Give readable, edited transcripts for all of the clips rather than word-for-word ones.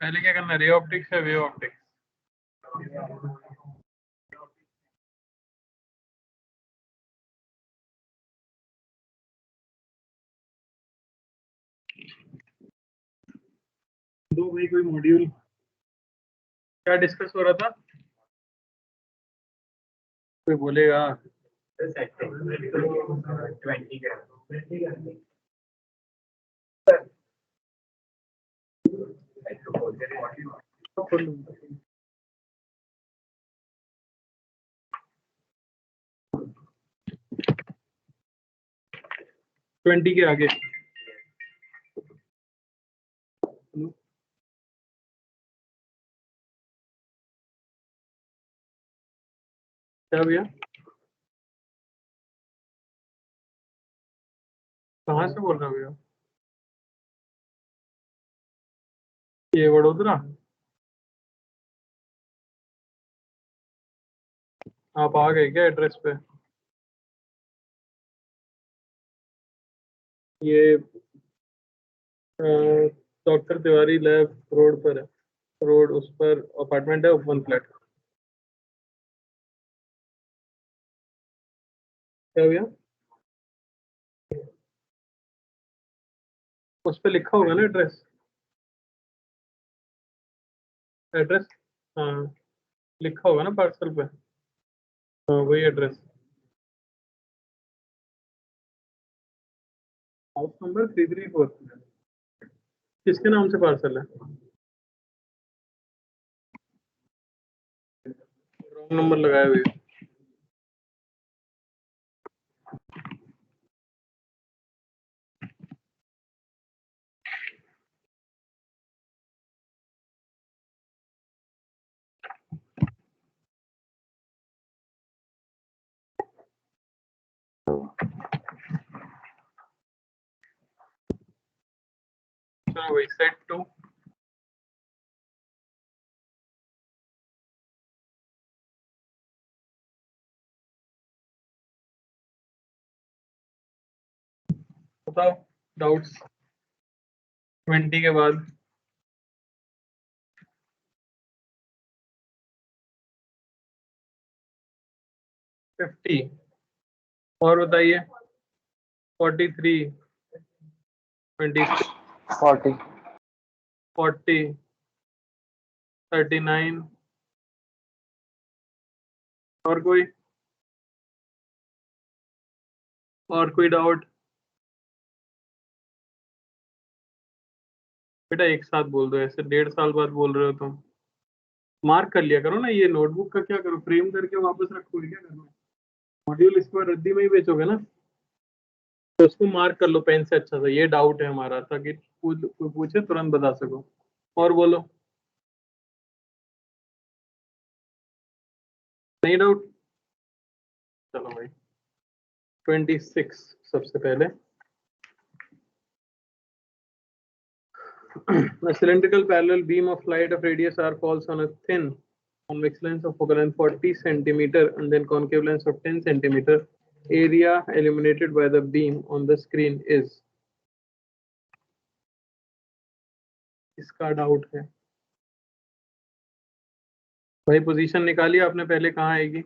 पहले क्या करना, रे ऑप्टिक्स या वेव ऑप्टिक्स? दो भाई कोई मॉड्यूल, क्या डिस्कस हो रहा था? कोई बोलेगा? ट्वेंटी के आगे क्या भैया? कहाँ से बोल रहे हो भैया? ये वडोदरा? आप आ गए क्या एड्रेस पे? ये डॉक्टर तिवारी लैब रोड पर है, रोड उस पर अपार्टमेंट है, ओपन फ्लैट। क्या भैया? उस पर लिखा होगा ना एड्रेस? एड्रेस, हाँ लिखा होगा ना पार्सल पे। हाँ वही एड्रेस। House number 334। किसके नाम से पार्सल है? रॉन्ग नंबर लगाए हुए। चलो भाई, सेट टू। बताओ डाउट्स 20 के बाद। 50 और बताइए। 43, 26, 40, 40, 39 और कोई डाउट? बेटा एक साथ बोल दो, ऐसे 1.5 साल बाद बोल रहे हो तुम। मार्क कर लिया करो ना, ये नोटबुक का क्या करो, फ्रेम करके वापस रखोगे क्या करना? मॉड्यूल इसको रद्दी में ही बेचोगे ना, तो उसको मार्क कर लो पेन से अच्छा सा, ये डाउट है हमारा, ताकि कोई पूछे तुरंत बता सको। और बोलो, नहीं डाउट? चलो भाई 26 सबसे पहले। A cylindrical parallel beam of light of radius r falls on a thin convex lens of focal length 40 centimeter and then concave lens of 10 centimeter. Area illuminated by the beam on the screen is। इसका doubt है भाई। Position निकाली आपने पहले, कहाँ आएगी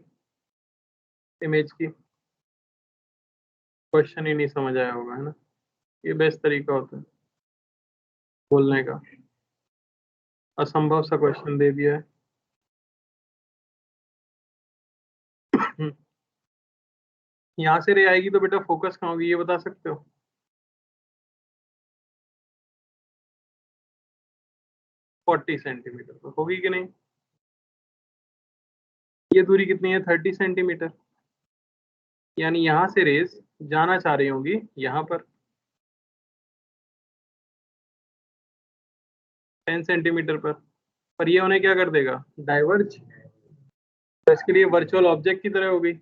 image की? Question ही नहीं समझ आया होगा, है ना? ये बेस्ट तरीका होता है बोलने का। असंभव सा क्वेश्चन दे दिया है। यहाँ से रे आएगी तो बेटा फोकस कहाँ होगी, ये बता सकते हो? फोर्टी सेंटीमीटर पर होगी कि नहीं? ये दूरी कितनी है? 30 सेंटीमीटर। यानी यहां से रेस जाना चाह रही होंगी यहां पर 10 सेंटीमीटर पर ये उन्हें क्या कर देगा? डाइवर्ज। तो इसके लिए वर्चुअल ऑब्जेक्ट की तरह होगी।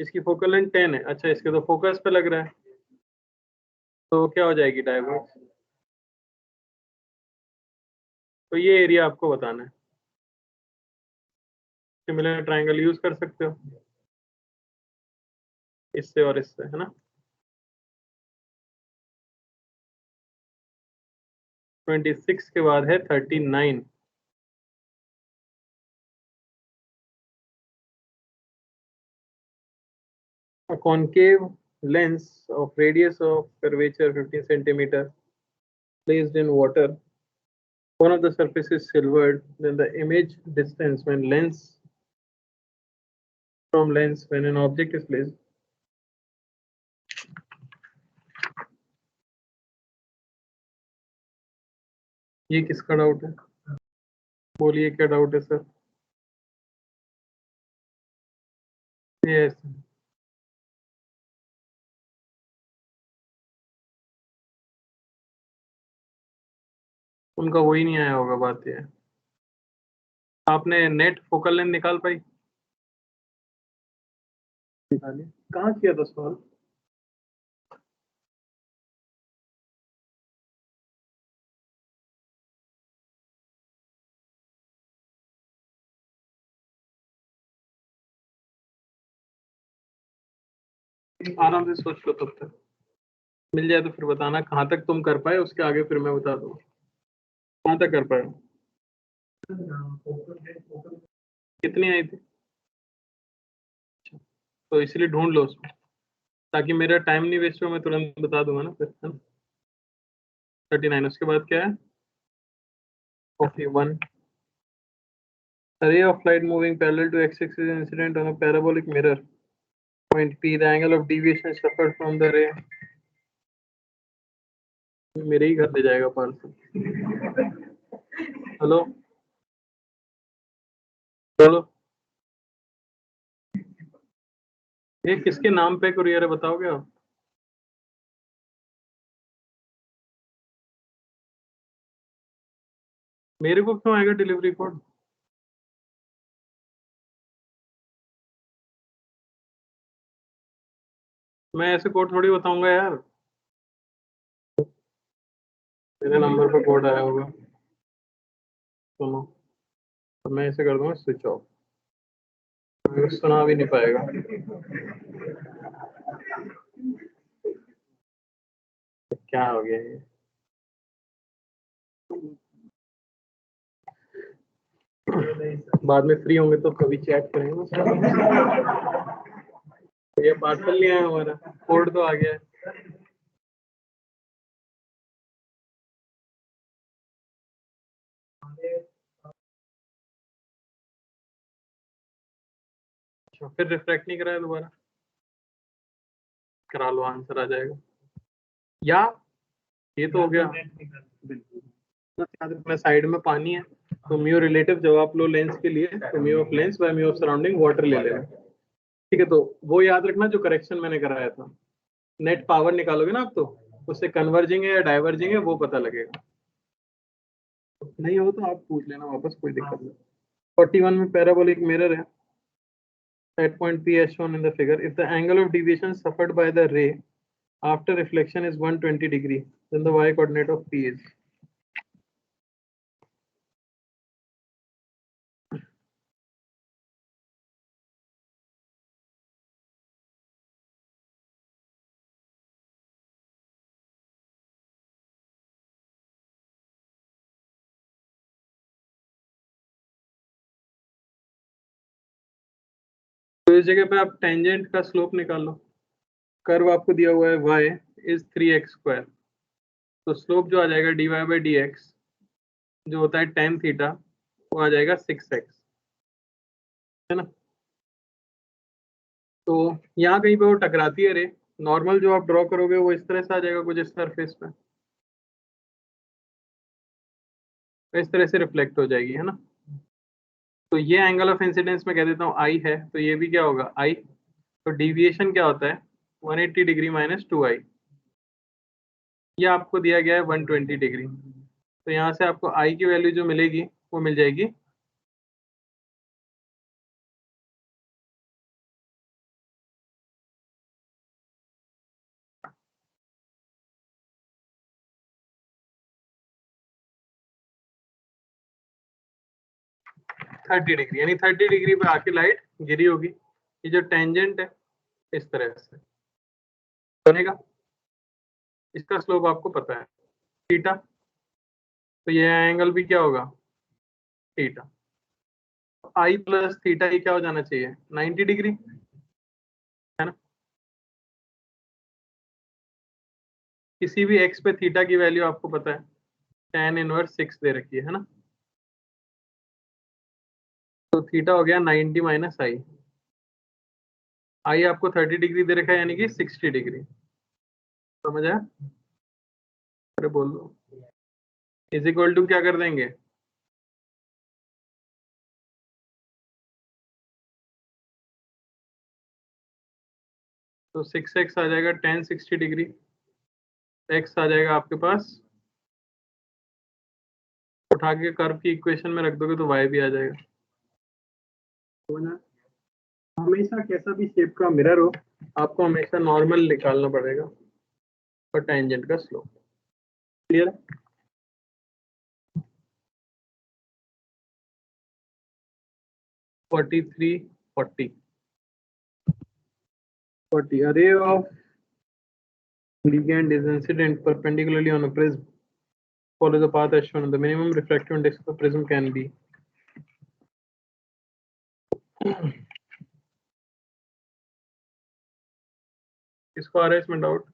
इसकी फोकल लेंथ 10 है, अच्छा इसके तो फोकस पे लग रहा है, तो क्या हो जाएगी? डाइवर्ज। तो ये एरिया आपको बताना है। सिमिलर ट्रायंगल यूज कर सकते हो इससे और इससे, है ना। 26 के बाद है 39। A concave lens of radius of curvature 15 centimeter placed in water. One of the surface is silvered. Then the image distance when lens from lens when an object is placed. ये किसका डाउट है? बोलिए क्या doubt है sir? Yes. उनका वही नहीं आया होगा, बात ये है। आपने नेट फोकल लेंथ निकाल पाई? निकालिए। कहाँ किया था सवाल? आराम से सोच लो, तब तक मिल जाए तो फिर बताना। कहाँ तक तुम कर पाए उसके आगे फिर मैं बता दूँ कहाँ तक कर पाए। कितनी आई थी? तो इसलिए ढूंढ लो उसमें, ताकि मेरा टाइम नहीं वेस्ट हो, मैं तुरंत बता दूंगा ना फिर, है ना। 39 उसके बाद क्या है? Okay 1। A ray of light moving parallel to x-axis is incident on a parabolic mirror. Point P. The angle of deviation suffered from the ray. मेरे ही घर ले जाएगा पार्सल। हेलो हेलो, ये किसके नाम पे कुरियर है बताओगे आप? मेरे को क्यों आएगा डिलीवरी कोड? मैं ऐसे कोड थोड़ी बताऊंगा यार। मेरे नंबर पे कोड आया होगा। सुनो, तो मैं ऐसे कर दूंगा स्विच ऑफ, सुना भी नहीं पाएगा। क्या हो गया ये? बाद में फ्री होंगे तो कभी चैट करेंगे। ये पार्सल नहीं आया हमारा, कोड तो आ गया है। अच्छा, फिर रिफ्रेक्ट नहीं कराया दोबारा? करा लो, आंसर आ जाएगा। या ये तो हो गया। बस याद रखना साइड में पानी है, तो म्यू रिलेटिव जब आप लो लेंस के लिए, तो mu of lens by mu of surrounding water ले लेना। ठीक है, तो वो याद रखना जो करेक्शन मैंने कराया था। नेट पावर निकालोगे ना आप, तो उससे कन्वर्जिंग है या डाइवर्जिंग है वो पता लगेगा। नहीं हो तो आप पूछ लेना वापस, कोई दिक्कत नहीं। 41 में पैराबोलिक मिरर है। At point P as shown in the figure, if the angle of deviation suffered by the ray after reflection is 120 degree, then the y coordinate of P is। तो इस जगह पे आप टेंजेंट का slope निकाल लो। Curve आपको दिया हुआ है y is 3x²। तो स्लोप जो आ जाएगा dy/dx जो होता है tan थीटा, वो आ जाएगा 6x, है ना। तो यहाँ कहीं पे वो टकराती है रे, नॉर्मल जो आप ड्रॉ करोगे वो इस तरह से आ जाएगा कुछ इस सरफेस पे, तो इस तरह से रिफ्लेक्ट हो जाएगी, है ना। तो ये एंगल ऑफ इंसिडेंस में कह देता हूँ आई है, तो ये भी क्या होगा आई। तो डेविएशन क्या होता है 180 डिग्री माइनस 2i। ये आपको दिया गया है 120 डिग्री, तो यहाँ से आपको आई की वैल्यू जो मिलेगी वो मिल जाएगी 30 डिग्री, यानी 30 डिग्री पे आके लाइट गिरी होगी। ये जो टेंजेंट है इस तरह से बनेगा, इसका स्लोप आपको पता है थीटा, तो ये एंगल भी क्या होगा थीटा। आई प्लस थीटा ये क्या हो जाना चाहिए 90 डिग्री, है ना। किसी भी एक्स पे थीटा की वैल्यू आपको पता है tan इनवर्स 6 दे रखी है ना, तो थीटा हो गया 90 माइनस आई। आई आपको 30 डिग्री दे रखा है यानी कि 60 डिग्री, समझ आया। अरे बोल दो, इज इक्वल टू क्या कर देंगे, तो 6x आ जाएगा tan 60 डिग्री, x आ जाएगा आपके पास, उठा के कर्व की इक्वेशन में रख दोगे तो y भी आ जाएगा। तो ना हमेशा कैसा भी शेप का मिरर हो आपको हमेशा नॉर्मल निकालना पड़ेगा और टेंजेंट का स्लोप। क्लियर है। Forty three 40 array of ligand is incident perpendicularly on a prism, follow the path as shown. The minimum refractive index of the prism can be किसको आ रहा है इसमें डाउट,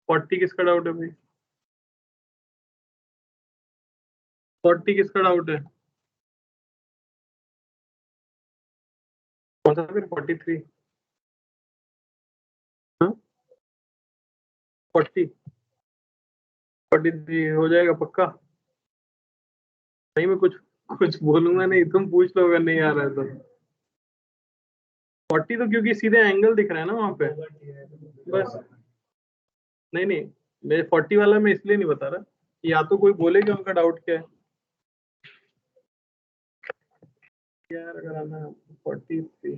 फोर्टी किसका डाउट है भाई, 40 किसका डाउट है, कौन सा फिर 43, हाँ 40 43 हो जाएगा पक्का। नहीं मैं कुछ कुछ बोलूंगा नहीं, तुम पूछ लो अगर नहीं आ रहा है तो। 40 तो क्योंकि सीधे एंगल दिख रहा है ना वहां पे, बस। नहीं नहीं, मैं 40 वाला मैं इसलिए नहीं बता रहा कि या तो कोई बोले कि उनका डाउट क्या है यार, अगर आना 43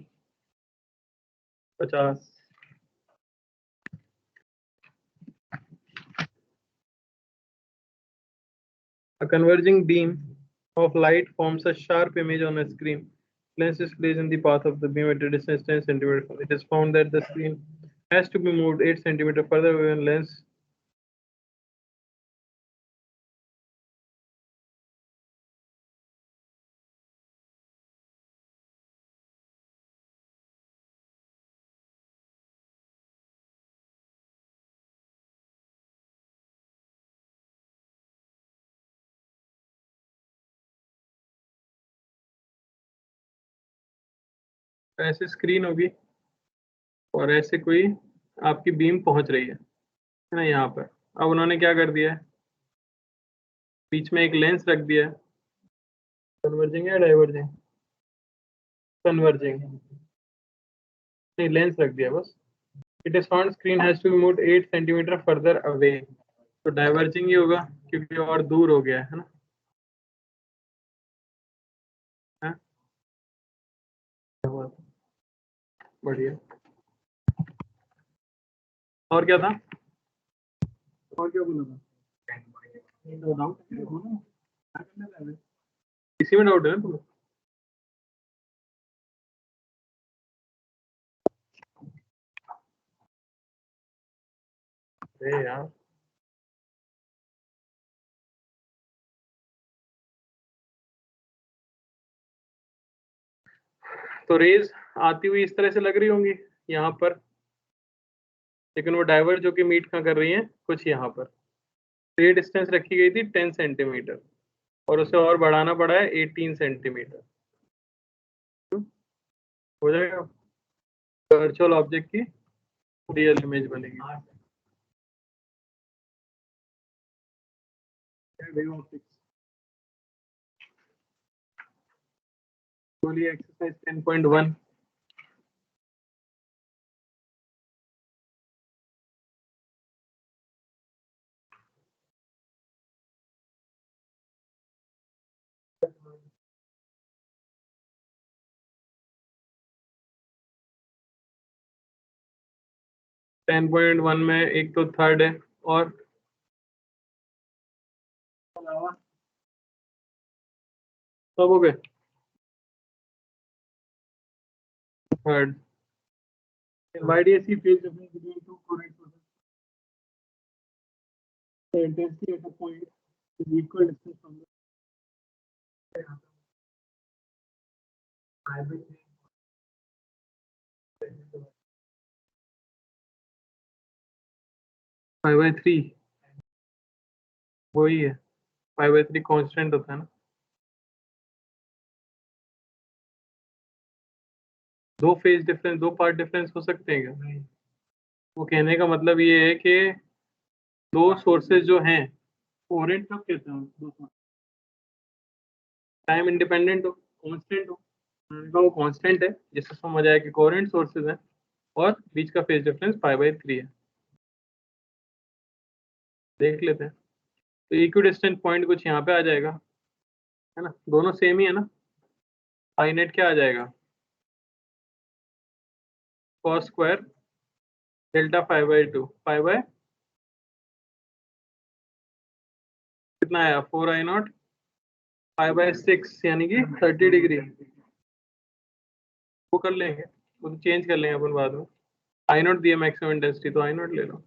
50 A converging beam of light forms a sharp image on a screen. Lens is placed in the path of the beam at a distance 10 centimeters. It is found that the screen has to be moved 8 centimeters further away when lens ऐसे screen होगी और ऐसे कोई आपकी beam पहुंच रही है ना यहाँ पर। अब उन्होंने क्या कर दिया है, बीच में एक लेंस रख दिया है, कन्वर्जिंग या डाइवर्जिंग, कन्वर्जिंग, नहीं लेंस रख दिया बस। It is found screen has to be moved 8 centimetre further away, तो डाइवर्जिंग ही होगा क्योंकि और दूर हो गया है ना। हाँ? बढ़िया। और क्या था, और क्या बोला था, इसी में डाउट है ना तुम्हें। अरे यार तो रेज आती हुई इस तरह से लग रही होंगी यहाँ पर, लेकिन वो डाइवर्ज जो कि मीट कहाँ कर रही है कुछ यहाँ पर। तो ये डिस्टेंस रखी गई थी 10 सेंटीमीटर और उसे और बढ़ाना पड़ा है 18 सेंटीमीटर। हो जाएगा, वर्चुअल ऑब्जेक्ट की रियल इमेज बनेगी। बोलिए एक्सरसाइज 10.1। टेन पॉइंट वन में एक तो थर्ड है और सब हो गए। Third, YDSC phase difference between two correct sources. The intensity at a point is equal distance from the five by three, वही है 5/3 कांस्टेंट होता है ना। दो फेज डिफरेंस, दो पार्ट डिफरेंस हो सकते हैं क्या? वो कहने का मतलब ये है कि दो सोर्सेज जो हैं कोहेरेंट कब कहते हैं दो, टाइम इंडिपेंडेंट हो, कांस्टेंट हो, उनका वो कांस्टेंट है जिससे समझ आया कि कोहेरेंट सोर्सेज हैं और बीच का फेज डिफरेंस 5/3 है। देख लेते हैं। तो इक्विडिस्टेंट पॉइंट कुछ यहाँ पे आ जाएगा, है ना, दोनों सेम ही है ना। आई नेट क्या आ जाएगा, cos स्क्वायर डेल्टा 5/2, 5 बाय कितना आया 4I0, 5/6 यानी कि 30 डिग्री। वो कर लेंगे, वो तो चेंज कर लेंगे अपन बाद में। I0 दिया मैक्सिमम इंटेंसिटी तो I0 ले लो।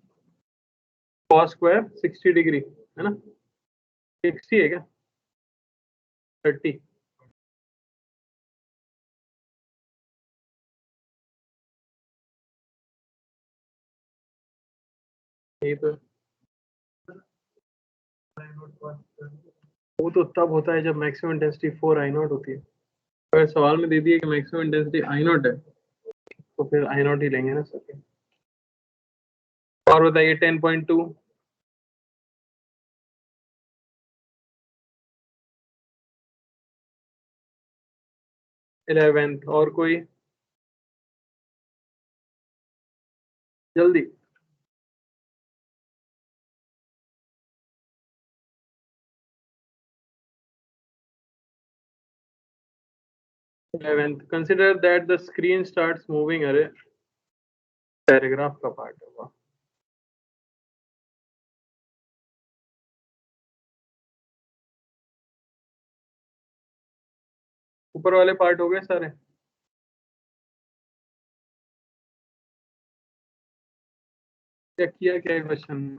cos स्क्वायर 60 डिग्री है ना, 60 है क्या 30, यही तो। वो तो तब होता है जब मैक्सिमम इंटेंसिटी 4I0 होती है। अगर सवाल में दे दिए कि मैक्सिमम इंटेंसिटी I0 है तो फिर I0 ही लेंगे ना सर। और बताइए 10.2, 11th, और कोई जल्दी। 11th, consider that the screen starts moving। अरे पैराग्राफ का पार्ट होगा। ऊपर वाले पार्ट हो गए सारे। क्या किया, क्या है क्वेश्चन में?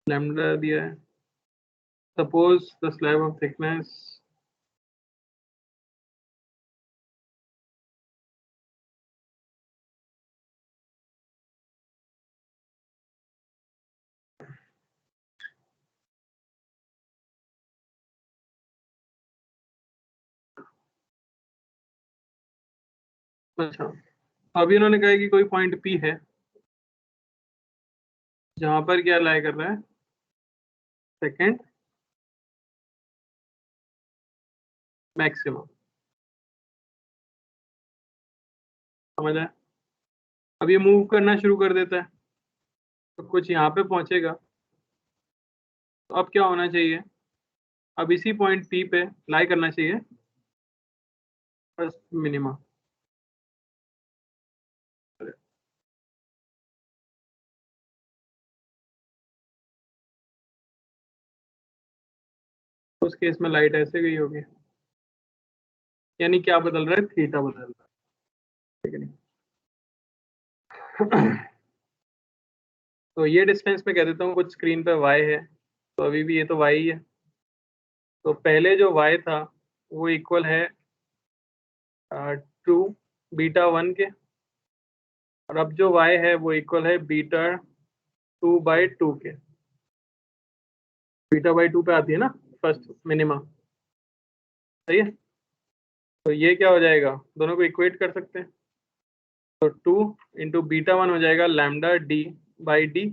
लैम्डा दिया है, suppose the slab of thickness, अच्छा अभी इन्होंने कहा कि कोई पॉइंट P है जहां पर क्या लाई कर रहा है, सेकंड मैक्सिमम, समझ आया। अब ये मूव करना शुरू कर देता है तो कुछ यहाँ पे पहुंचेगा, तो अब क्या होना चाहिए, अब इसी पॉइंट P पे लाई करना चाहिए फर्स्ट मिनिमा। उस केस में लाइट ऐसे गई होगी, यानी क्या बदल रहा है, थीटा बदल रहा है, ठीक है नहीं? तो ये डिस्टेंस में कह देता हूँ कुछ स्क्रीन पे y है, तो अभी भी ये तो y ही है। तो पहले जो y था वो इक्वल है 2β1 के, और अब जो y है वो इक्वल है β2/2 के। β/2 पे आती है ना फर्स्ट मिनिमा, सही है। तो ये क्या हो जाएगा, दोनों को इक्वेट कर सकते हैं, तो 2 इंटू β1 हो जाएगा λd/d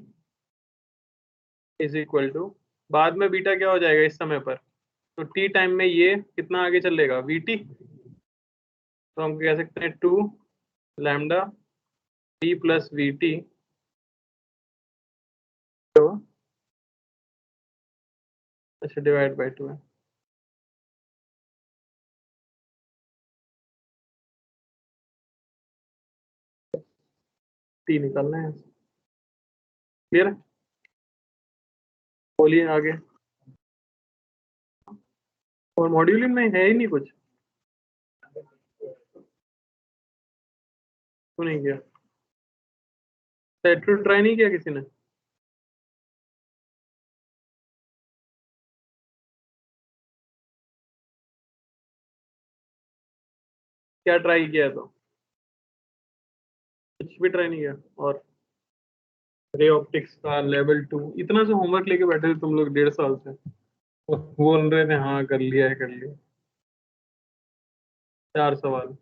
इज इक्वल टू, बाद में बीटा क्या हो जाएगा इस समय पर, तो t टाइम में ये कितना आगे चलेगा vt, तो हम कह सकते हैं 2 लैम्डा d प्लस vt, तो अच्छा डिवाइड बाई 2 है। t निकालना है, क्लियर है, बोलिए आगे। और मॉड्यूल में है ही नहीं कुछ, तो नहीं किया, सेट टू ट्राई नहीं किया किसी ने? क्या ट्राई किया तो? कुछ भी ट्राई नहीं किया। और रे ऑप्टिक्स का लेवल 2 इतना से होमवर्क लेके बैठे थे तुम लोग 1.5 साल से, और बोल रहे थे हाँ कर लिया है कर लिया। 4 सवाल।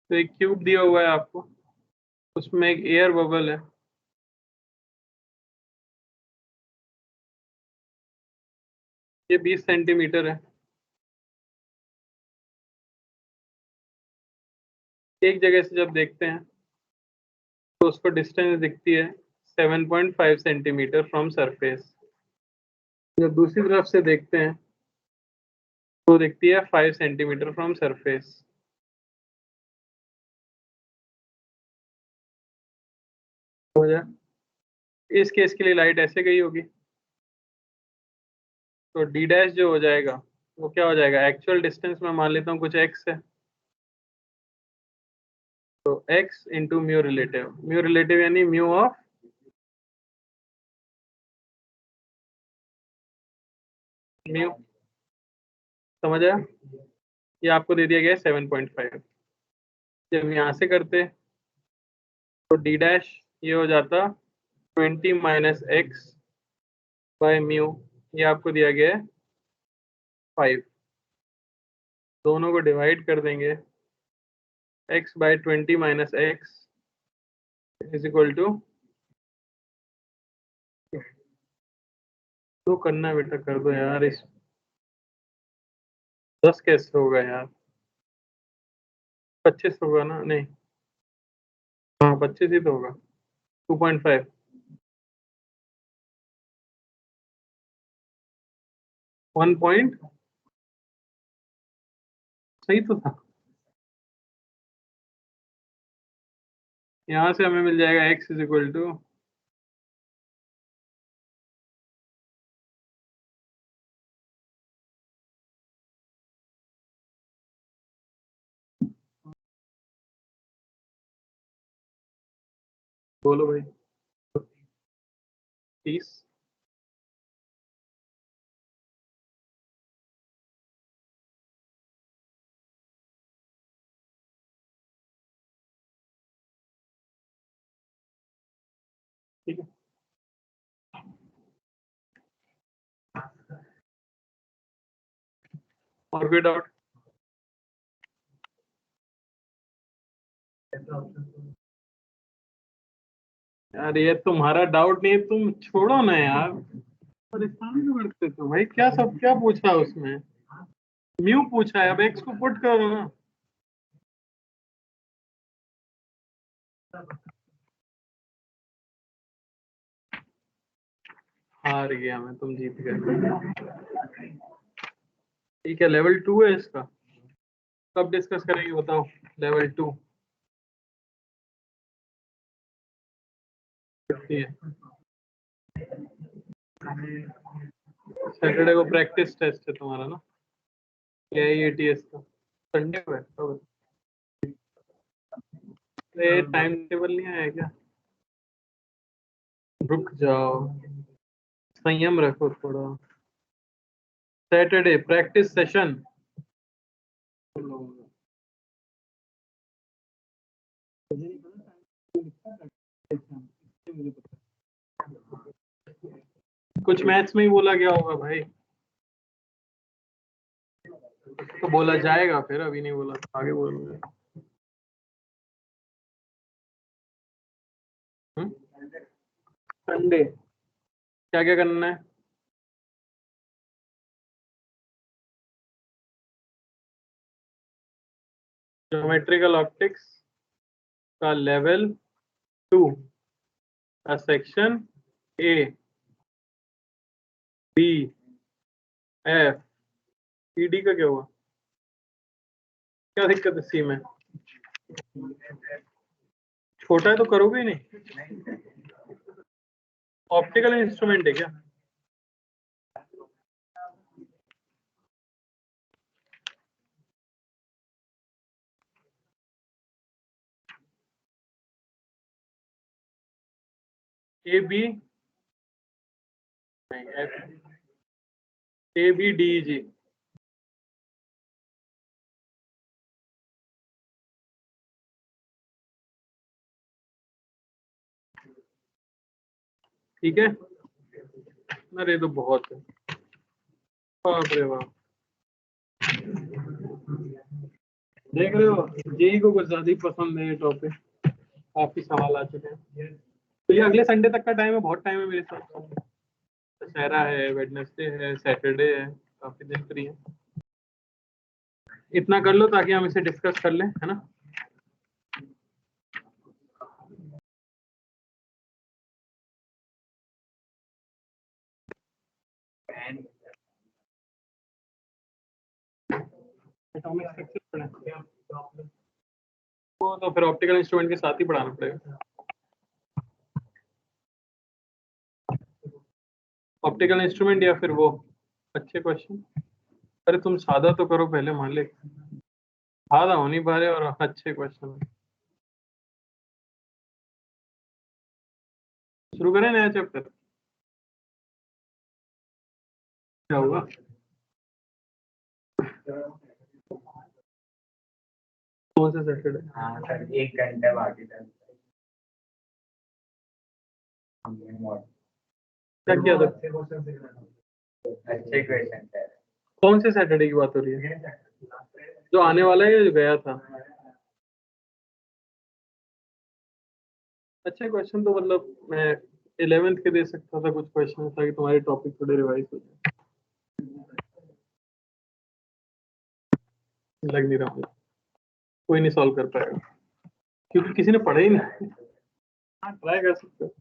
तो एक क्यूब दिया हुआ है आपको, उसमें एक एयर बबल है, ये 20 सेंटीमीटर है। एक जगह से जब देखते हैं तो उसको डिस्टेंस दिखती है 7.5 सेंटीमीटर फ्रॉम सरफेस। जब दूसरी तरफ से देखते हैं तो दिखती है 5 सेंटीमीटर फ्रॉम सरफेस। हो जाए, इस केस के लिए लाइट ऐसे गई होगी, तो डी डैश जो हो जाएगा वो क्या हो जाएगा, एक्चुअल डिस्टेंस में मान लेता हूँ कुछ एक्स है, तो एक्स इंटू म्यू रिलेटिव यानी म्यू ऑफ म्यू। समझ आया? ये आपको दे दिया गया है 7.5। जब यहाँ से करते तो डी डैश ये हो जाता 20 माइनस एक्स बाय म्यू, ये आपको दिया गया है 5। दोनों को डिवाइड कर देंगे, x by 20 minus x is equal to, तो करना है बेटा, कर दो यार। इस 10 कैसे होगा यार, 25 होगा ना? नहीं, हाँ 25 ही तो होगा। 2.5, 1 पॉइंट, सही तो था। यहाँ से हमें मिल जाएगा एक्स इज इक्वल टू, बोलो भाई, 30। ठीक है, और कोई डाउट? यार ये तुम्हारा डाउट नहीं है, तुम छोड़ो ना यार, परेशान क्यों करते हो भाई? क्या सब क्या पूछा उसमें? म्यू पूछा है, अब एक्स को पुट करो ना। हार गया मैं, तुम जीत गए। ठीक है, लेवल 2 है इसका, कब डिस्कस करेंगे बताओ? लेवल 2 है, सैटरडे को प्रैक्टिस टेस्ट है तुम्हारा ना, AIATS का। संडे को है तो? ये टाइम टेबल नहीं आया क्या? रुक जाओ, संयम रखो थोड़ा। Saturday practice session. कुछ मैथ्स में ही बोला गया होगा भाई, तो बोला जाएगा फिर, अभी नहीं बोला तो आगे बोलूंगा। संडे क्या क्या करना है? ज्योमेट्रिकल ऑप्टिक्स का लेवल 2 का section A B F E D का क्या हुआ? क्या दिक्कत है सी में? छोटा है तो करोगे ही नहीं। ऑप्टिकल इंस्ट्रूमेंट है क्या? ए बी नहीं F A B D G ठीक है। अरे तो बहुत है, बाप रे बाप। देख रहे हो जेई को कुछ ज्यादा ही पसंद है ये टॉपिक, काफी सवाल आ चुके हैं। तो ये अगले संडे तक का टाइम है, बहुत टाइम है मेरे हिसाब से। दशहरा है, वेडनेसडे है, सैटरडे है, काफी दिन फ्री है। इतना कर लो ताकि हम इसे डिस्कस कर लें, है ना। एटॉमिक स्ट्रक्चर पढ़ा वो तो फिर ऑप्टिकल इंस्ट्रूमेंट के साथ ही पढ़ाना पड़ेगा। ऑप्टिकल इंस्ट्रूमेंट या फिर वो अच्छे क्वेश्चन। अरे तुम सादा तो करो पहले मालिक, सादा हो नहीं पा रहे और अच्छे क्वेश्चन। शुरू करें नया चैप्टर। क्या हुआ? कौन से सैटरडे? हाँ सर 1 घंटे बाकी था। क्या किया था? अच्छे क्वेश्चन थे। कौन से सैटरडे की बात हो रही है? जो आने वाला है या जो गया था? अच्छे क्वेश्चन तो मतलब मैं 11th के दे सकता था कुछ क्वेश्चन, ताकि तुम्हारे टॉपिक थोड़े रिवाइज हो जाए। लग नहीं रहा मुझे कोई नहीं सॉल्व कर पाएगा, क्योंकि किसी ने पढ़ा ही नहीं। हाँ ट्राई कर सकते हो।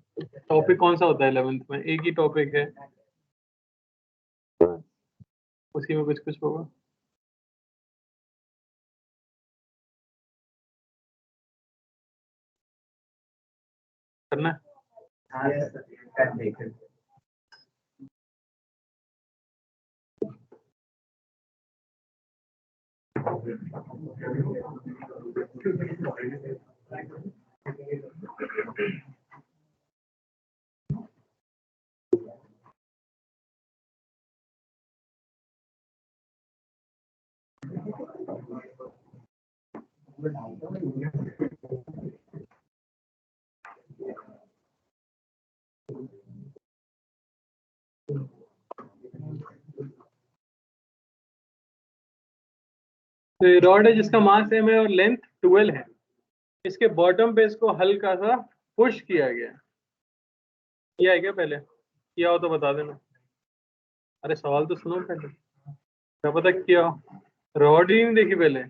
टॉपिक कौन सा होता है 11th में? एक ही टॉपिक है, उसी में कुछ कुछ होगा। करना है? हाँ सर कर देखें। तो रॉड है जिसका मास m है और लेंथ 12 है, इसके बॉटम पे इसको हल्का सा पुश किया गया। किया है क्या पहले? किया हो तो बता देना। अरे सवाल तो सुनो पहले, क्या पता किया हो। रॉड ही नहीं देखी पहले?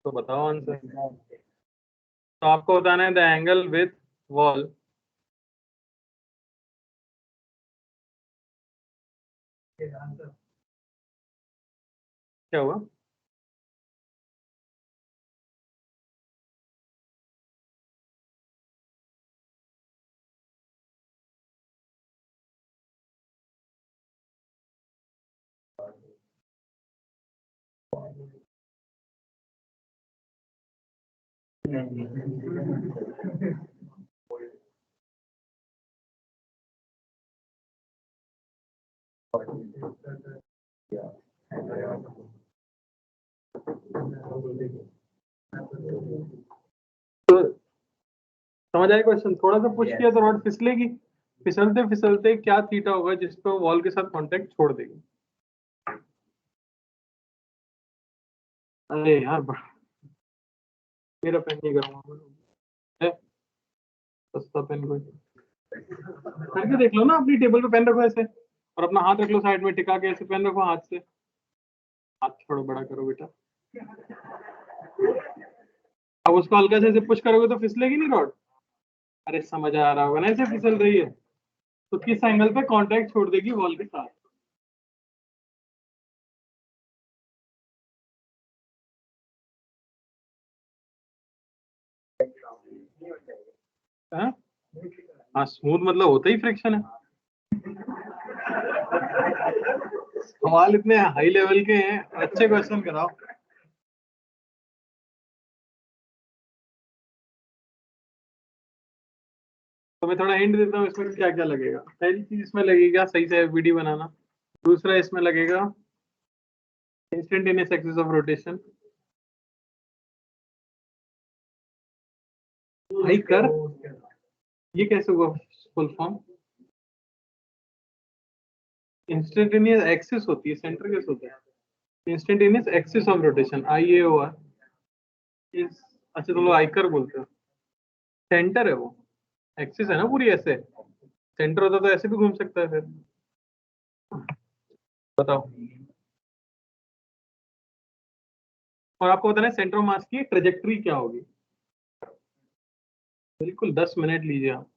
तो बताओ आंसर। तो आपको बताना है द एंगल विथ वॉल। क्या हुआ? तो समझ आया क्वेश्चन? थोड़ा सा पुश किया तो रॉड फिसलेगी, फिसलते फिसलते क्या थीटा होगा जिस पर वॉल के साथ कांटेक्ट छोड़ देगी। अरे यार मेरा पेन नहीं करूँगा है, सस्ता पेन कोई करके देख लो ना, अपनी टेबल पे पेन रखो ऐसे और अपना हाथ रख लो साइड में टिका के, ऐसे पेन रखो हाथ से, हाथ थोड़ा बड़ा करो बेटा। अब उसको हल्का से पुश करोगे तो फिसलेगी नहीं रॉड। अरे समझ आ रहा होगा ना, ऐसे फिसल रही है तो किस एंगल पे कांटेक्ट छोड़ देगी वॉल के साथ। हाँ हाँ, स्मूथ मतलब होता ही फ्रिक्शन है। सवाल इतने हाई लेवल के हैं, अच्छे क्वेश्चन कराओ। तो मैं थोड़ा हिंट देता हूँ इसमें क्या क्या लगेगा। पहली चीज इसमें लगेगा सही से वीडियो बनाना। दूसरा इसमें लगेगा इंस्टेंटेनियस एक्सिस ऑफ रोटेशन। भाई कर, ये कैसे हुआ फुल फॉर्म? इंस्टेंटेनियस एक्सिस होती है, सेंटर कैसे होता है? Instantaneous axis of rotation, IAOR इस, अच्छा तुम लोग आइकर बोलते हो। सेंटर है वो, एक्सिस है ना पूरी ऐसे, सेंटर होता तो ऐसे भी घूम सकता है फिर। बताओ। और आपको बताना है सेंटर ऑफ मास की ट्रेजेक्टरी क्या होगी। बिल्कुल 10 मिनट लीजिए आप।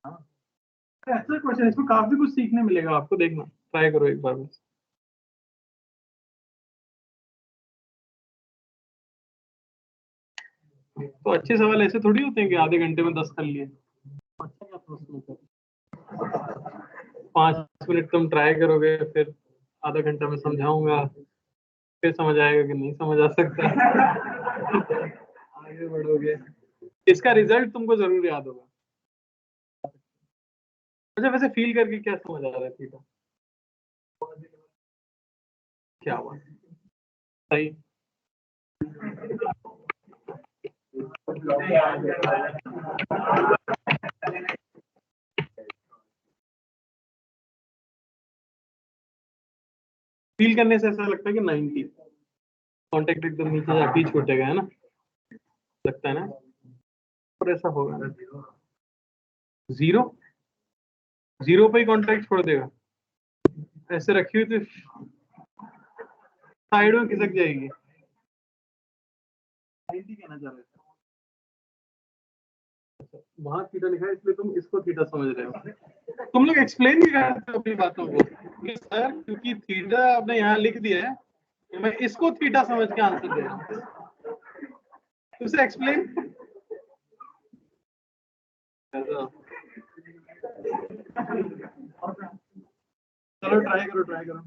हाँ, ऐसा क्वेश्चन, इसमें काफी कुछ सीखने मिलेगा आपको, देखना ट्राई करो एक बार बस। तो अच्छे सवाल ऐसे थोड़ी होते हैं कि आधे घंटे में 10 कर लिए। अच्छा क्या प्रश्न होता है? 5 मिनट तुम ट्राई करोगे, फिर आधा घंटा में समझाऊंगा, फिर समझ आएगा कि नहीं समझ आ सकता। आगे बढ़ोगे, इसका रिजल्ट तुमको जरूर याद होगा। अच्छा वैसे फील करके क्या समझ आ रहा है थीटा? क्या हुआ सही? फील करने से ऐसा लगता है कि 90 कांटेक्ट एकदम नीचे जाके ही छूटेगा, है ना? लगता है ना, और ऐसा होगा। जीरो, जीरो पे ही कांटेक्ट छोड़ देगा। ऐसे रखी हुई तो साइड में खिसक जाएगी। 90 कहना चाह रहे थे, वहां थीटा लिखा है इसलिए तुम इसको थीटा समझ रहे हो। तुम लोग एक्सप्लेन नहीं कर रहे हो अपनी बातों को कि सर क्योंकि थीटा आपने यहाँ लिख दिया है तो मैं इसको थीटा समझ के आंसर दे रहा हूँ, उसे एक्सप्लेन। चलो ट्राई करो, ट्राई करो।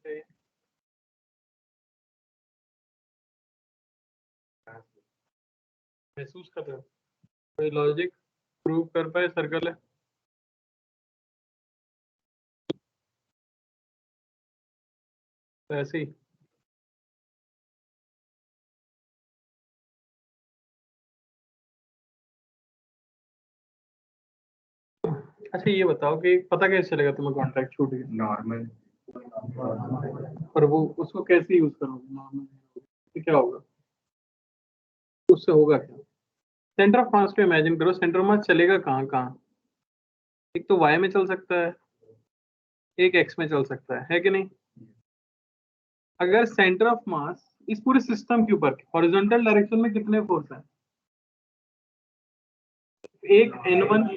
है? महसूस कर रहे हो? कोई लॉजिक प्रूव कर पाए सर्कल है? तो ऐसे ही अच्छा ये बताओ कि पता कैसे चलेगा तुम्हें कॉन्ट्रैक्ट छूट गया? नॉर्मल और वो उसको कैसे यूज करोगे? नॉर्मल क्या होगा? उससे होगा क्या? सेंटर ऑफ मास को इमेजिन करो। सेंटर ऑफ मास चलेगा कहाँ कहाँ? एक तो वाई में चल सकता है, एक एक्स में चल सकता है कि नहीं? अगर सेंटर ऑफ मास इस पूरे सिस्टम के ऊपर हॉरिजॉन्टल डायरेक्शन में कितने फोर्स हैं? एक n1।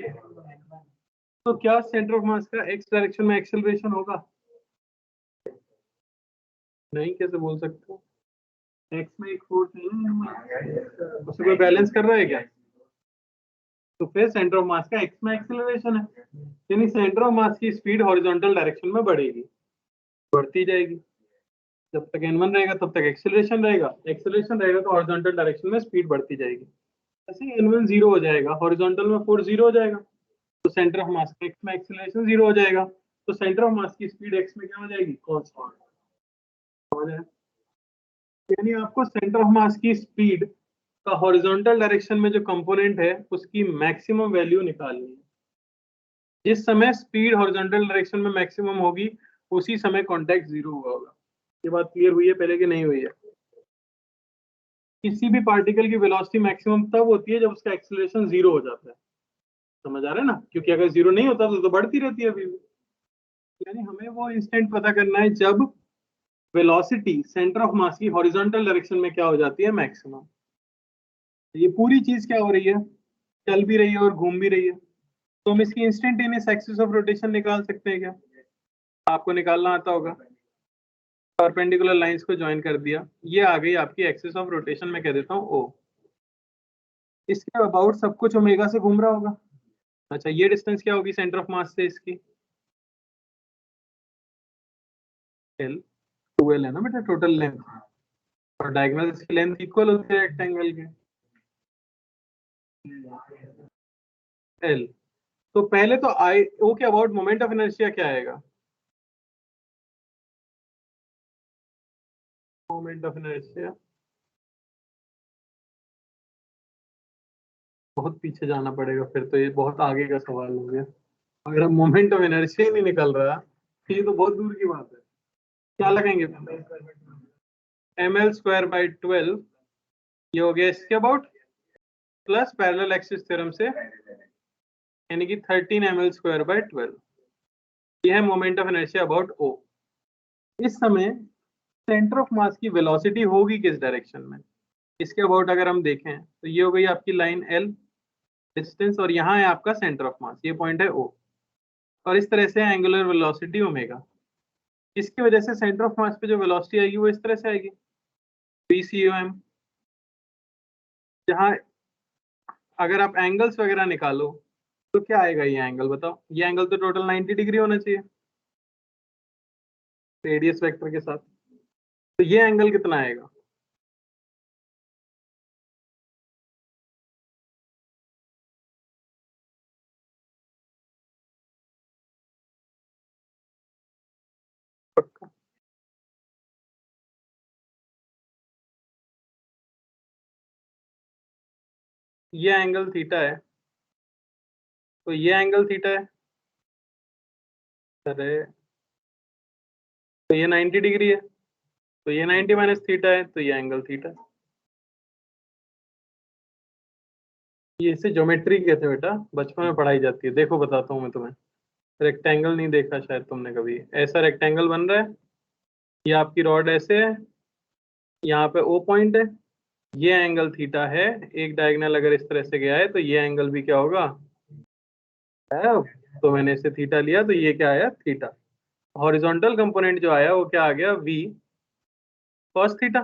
तो क्या सेंटर ऑफ मास का एक्स डायरेक्शन में एक्सेलरेशन होगा? नहीं, कैसे बोल सकते हो? एक्स में एक फोर्स है ना, उससे कोई बैलेंस कर रहा है क्या? तो फिर सेंटर ऑफ मास का एक्स में एक्सेलरेशन है, यानी सेंटर ऑफ मास की स्पीड हॉरिजॉन्टल डायरेक्शन में बढ़ेगी, बढ़ती जाएगी। जब तक n1 रहेगा तब तक एक्सेलरेशन रहेगा, एक्सेलरेशन रहेगा तो हॉरिजॉन्टल डायरेक्शन में स्पीड बढ़ती जाएगी। जैसे n1 जीरो हो जाएगा, हॉरिजॉन्टल में फोर्स जीरो हो जाएगा, तो सेंटर ऑफ मास का एक्स में एक्सेलरेशन जीरो हो जाएगा, तो सेंटर ऑफ मास की स्पीड एक्स में क्या हो जाएगी? कांस्टेंट हो जाएगा। यानी आपको सेंटर ऑफ मास की स्पीड का हॉरिजॉन्टल डायरेक्शन में जो कंपोनेंट है उसकी मैक्सिमम वैल्यू निकालनी है। जिस समय स्पीड हॉरिजॉन्टल डायरेक्शन में मैक्सिमम होगी उसी समय कांटेक्ट जीरो हुआ होगा। ये बात क्लियर हुई है पहले कि नहीं हुई है? किसी भी पार्टिकल की वेलोसिटी मैक्सिमम तब होती है जब उसका एक्सेलरेशन जीरो हो जाता है। समझ आ रहा है ना? क्योंकि अगर जीरो नहीं होता तो बढ़ती रहती है अभी भी। यानी हमें वो इंस्टेंट पता करना है जब वेलोसिटी सेंटर ऑफ मास की हॉरिजॉन्टल डायरेक्शन में क्या हो जाती है? मैक्सिमम। ये पूरी चीज क्या हो रही है? चल भी रही है और घूम भी रही है, तो हम इसकी इंस्टेंटेनियस एक्सिस ऑफ रोटेशन निकाल सकते हैं क्या? आपको निकालना आता होगा। परपेंडिकुलर लाइंस को ज्वाइन कर दिया, ये आ गई आपकी एक्सिस ऑफ रोटेशन, मैं कह देता हूँ ओ। इसके अबाउट सब कुछ ओमेगा से घूम रहा होगा। अच्छा, ये डिस्टेंस क्या होगी सेंटर ऑफ मास से इसकी? एल। 2l है ना बेटा टोटल लेंथ, और डायगोनल्स की लेंथ इक्वल होती है रेक्टेंगल के। एल। तो पहले तो आई ओ के अबाउट मोमेंट ऑफ इनर्शिया क्या आएगा? मोमेंट ऑफ इनर्शिया बहुत पीछे जाना पड़ेगा, फिर तो ये बहुत आगे का सवाल हो गया। अगर हम मोमेंट ऑफ इनर्शिया ही नहीं निकल रहा तो ये तो बहुत दूर की बात है। क्या लगाएंगे? ml²/12 ये हो गया इसके about, plus parallel axis theorem से यानी कि 13 ml²/12। ये है मोमेंट ऑफ इनर्शिया अबाउट ओ। इस समय सेंटर ऑफ मास की वेलोसिटी होगी किस डायरेक्शन में? इसके अबाउट अगर हम देखें तो ये हो गई आपकी लाइन एल डिस्टेंस, और यहाँ है आपका सेंटर ऑफ मास, ये पॉइंट है ओ, और इस तरह से एंगुलर वेलोसिटी ओमेगा। इसकी वजह से सेंटर ऑफ मास पे जो वेलोसिटी आएगी वो इस तरह से आएगी, VCOM। जहाँ अगर आप एंगल्स वगैरह निकालो तो क्या आएगा? ये एंगल बताओ, ये एंगल तो टोटल 90 डिग्री होना चाहिए रेडियस वेक्टर के साथ, तो ये एंगल कितना आएगा? पक्का? ये एंगल थीटा है, तो ये एंगल थीटा है, अरे तो ये 90 डिग्री है, तो ये 90 माइनस थीटा है, तो ये एंगल थीटा है। ये इसे ज्योमेट्री कहते हैं बेटा, बचपन में पढ़ाई जाती है। देखो बताता हूँ मैं तुम्हें, रेक्टेंगल नहीं देखा शायद तुमने कभी। ऐसा रेक्टेंगल बन रहा है, ये आपकी रॉड ऐसे है, यहाँ पे ओ पॉइंट है, ये एंगल थीटा है। एक डायगोनल अगर इस तरह से गया है तो ये एंगल भी क्या होगा? है। तो मैंने इसे थीटा लिया तो ये क्या आया? थीटा। हॉरिजॉन्टल कंपोनेंट जो आया वो क्या आ गया? V cos थीटा,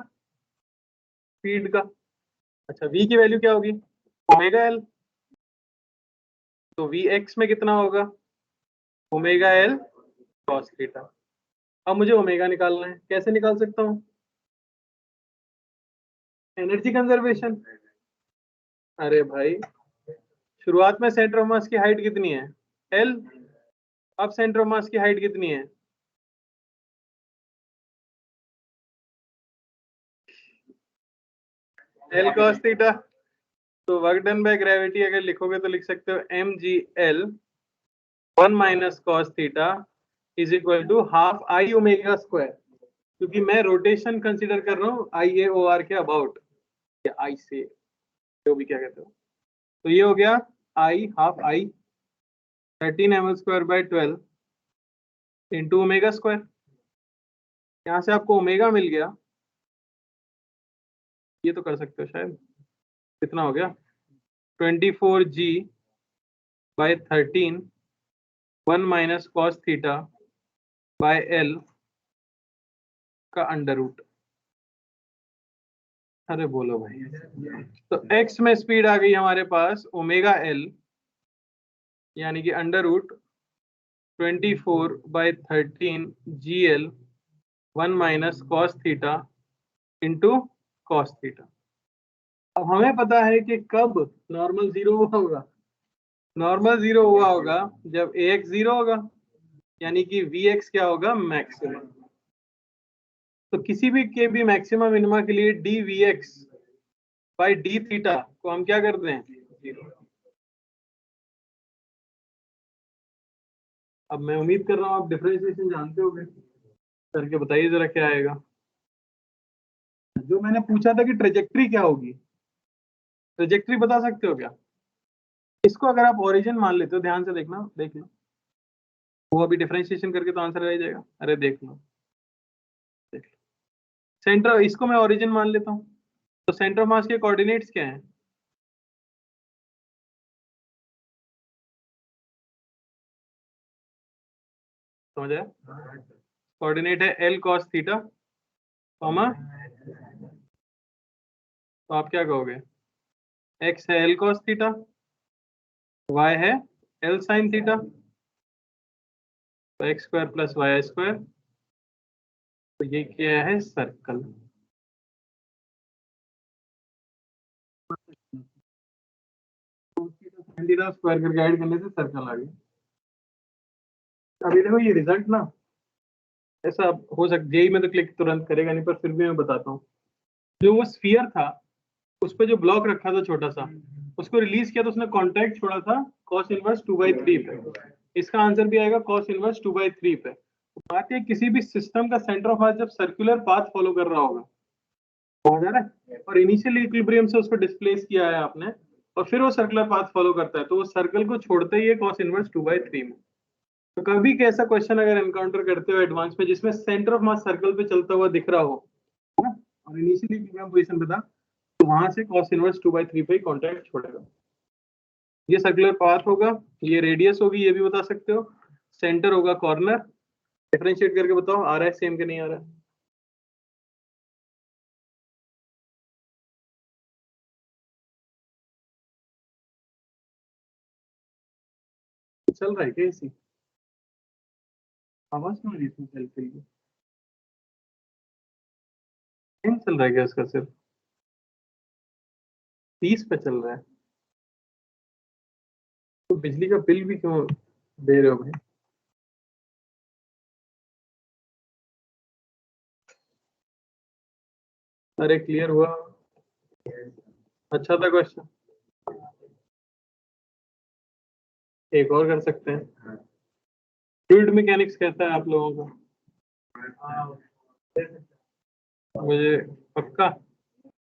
स्पीड का। अच्छा, V की वैल्यू क्या होगी? Omega L. तो Vx में कितना होगा? Omega L cos theta. अब मुझे ओमेगा निकालना है, कैसे निकाल सकता हूँ? Energy conservation. अरे भाई, शुरुआत में सेंटर ऑफ मास की हाइट कितनी है? एल। अब सेंटर ऑफ मास की हाइट कितनी है? L cos theta. तो वर्क डन बाय ग्रेविटी अगर लिखोगे तो लिख सकते हो M G L 1 - cos theta is equal to half I omega square, क्योंकि मैं रोटेशन कंसीडर कर रहा हूँ आई ए ओ आर के अबाउट, या आई से, जो भी क्या कहते हो। तो ये हो गया I, half I 13 ml² / 12 into omega square. यहाँ से आपको ओमेगा मिल गया, ये तो कर सकते हो शायद। कितना हो गया? 24g/13 1 - cos theta by L का अंडर रूट। अरे बोलो भाई। तो x में स्पीड आ गई हमारे पास ओमेगा एल, यानी कि अंडर रूट 24/13 GL 1 - cos theta into cos theta. अब हमें पता है कि कब नॉर्मल जीरो हुआ होगा। नॉर्मल जीरो हुआ होगा जब ax जीरो होगा, यानी कि vx क्या होगा? मैक्सिमम। तो किसी भी के भी मैक्सिमम मिनिमा के लिए D V X by D theta को हम क्या करते हैं? जीरो। अब मैं उम्मीद कर रहा हूँ आप डिफरेंशिएशन जानते होंगे, करके बताइए जरा क्या आएगा। जो मैंने पूछा था कि ट्रेजेक्ट्री क्या होगी, ट्रेजेक्ट्री बता सकते हो क्या? इसको अगर आप ओरिजिन मान लेते हो, ध्यान से देखना, देख लो, वो अभी डिफरेंशिएशन करके तो आंसर आ जाएगा। अरे देख लो, देख लो। सेंटर, इसको मैं ओरिजिन मान लेता हूँ, तो सेंटर ऑफ मास के कोऑर्डिनेट्स क्या हैं? समझ आया? कोऑर्डिनेट है एल कॉस थीटा, कॉमा, तो आप क्या कहोगे? एक्स है एल कॉस थीटा, वाई है एल साइन थीटा, तो x square plus y square. तो ये क्या है? सर्कल। थीटा स्क्वायर करके ऐड करने से सर्कल आ गया। अभी देखो ये रिजल्ट ना, ऐसा हो सकता जेई में तो क्लिक तुरंत करेगा नहीं, पर फिर भी मैं बताता हूँ। जो वो स्फीयर था, उस पर जो ब्लॉक रखा था छोटा सा, उसको रिलीज किया तो उसने कॉन्टैक्ट छोड़ा था cos इनवर्स 2/3 पे। इसका आंसर भी आएगा cos इनवर्स 2/3 पे। तो बात है किसी भी सिस्टम का सेंटर ऑफ मास जब सर्कुलर पाथ फॉलो कर रहा होगा, समझ आ रहा है, और इनिशियल इक्विलिब्रियम से उसको डिस्प्लेस किया है आपने, और फिर वो सर्कुलर पाथ फॉलो करता है, तो वो सर्कल को छोड़ते ही है cos इनवर्स 2/3 में। तो कभी कैसा क्वेश्चन अगर एनकाउंटर करते हो एडवांस में जिसमें सेंटर ऑफ मास सर्कल पे चलता हुआ दिख रहा हो, है ना, और इनिशियली इक्विलिब्रियम पोजीशन पे था, तो वहां से cos इनवर्स 2/3 पे ही कॉन्टैक्ट छोड़ेगा। ये सर्कुलर पाथ होगा, ये रेडियस होगी, ये भी बता सकते हो, सेंटर होगा कॉर्नर। डिफरेंशिएट करके बताओ आ रहा है सेम कि नहीं आ रहा है? चल रहा है क्या इसी? आवाज क्यों आ रही है इसमें सेल के लिए? फैन चल रहा है क्या इसका? सिर्फ 30 पे चल रहा है, तो बिजली का बिल भी क्यों दे रहे हो भाई? अरे क्लियर हुआ? अच्छा था क्वेश्चन। एक और कर सकते हैं। फ्लूइड मैकेनिक्स कैसा है आप लोगों का? मुझे पक्का,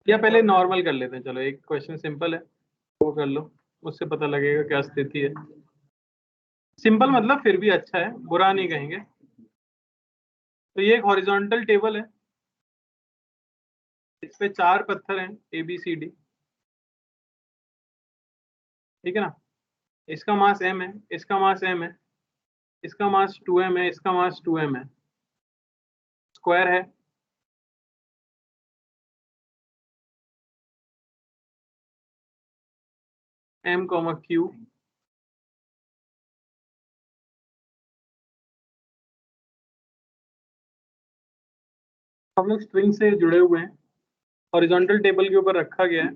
या पहले नॉर्मल कर लेते हैं, चलो एक क्वेश्चन सिंपल है वो कर लो, उससे पता लगेगा क्या स्थिति है। सिंपल मतलब फिर भी अच्छा है, बुरा नहीं कहेंगे। तो ये एक हॉरिजॉन्टल टेबल है, इस पे 4 पत्थर हैं ए बी सी डी, ठीक है ना। इसका मास m है, इसका मास m है, इसका मास 2m है, इसका मास 2m है, स्क्वायर है। m, q, हम लोग स्ट्रिंग से जुड़े हुए हैं, हॉरिजॉन्टल टेबल के ऊपर रखा गया है।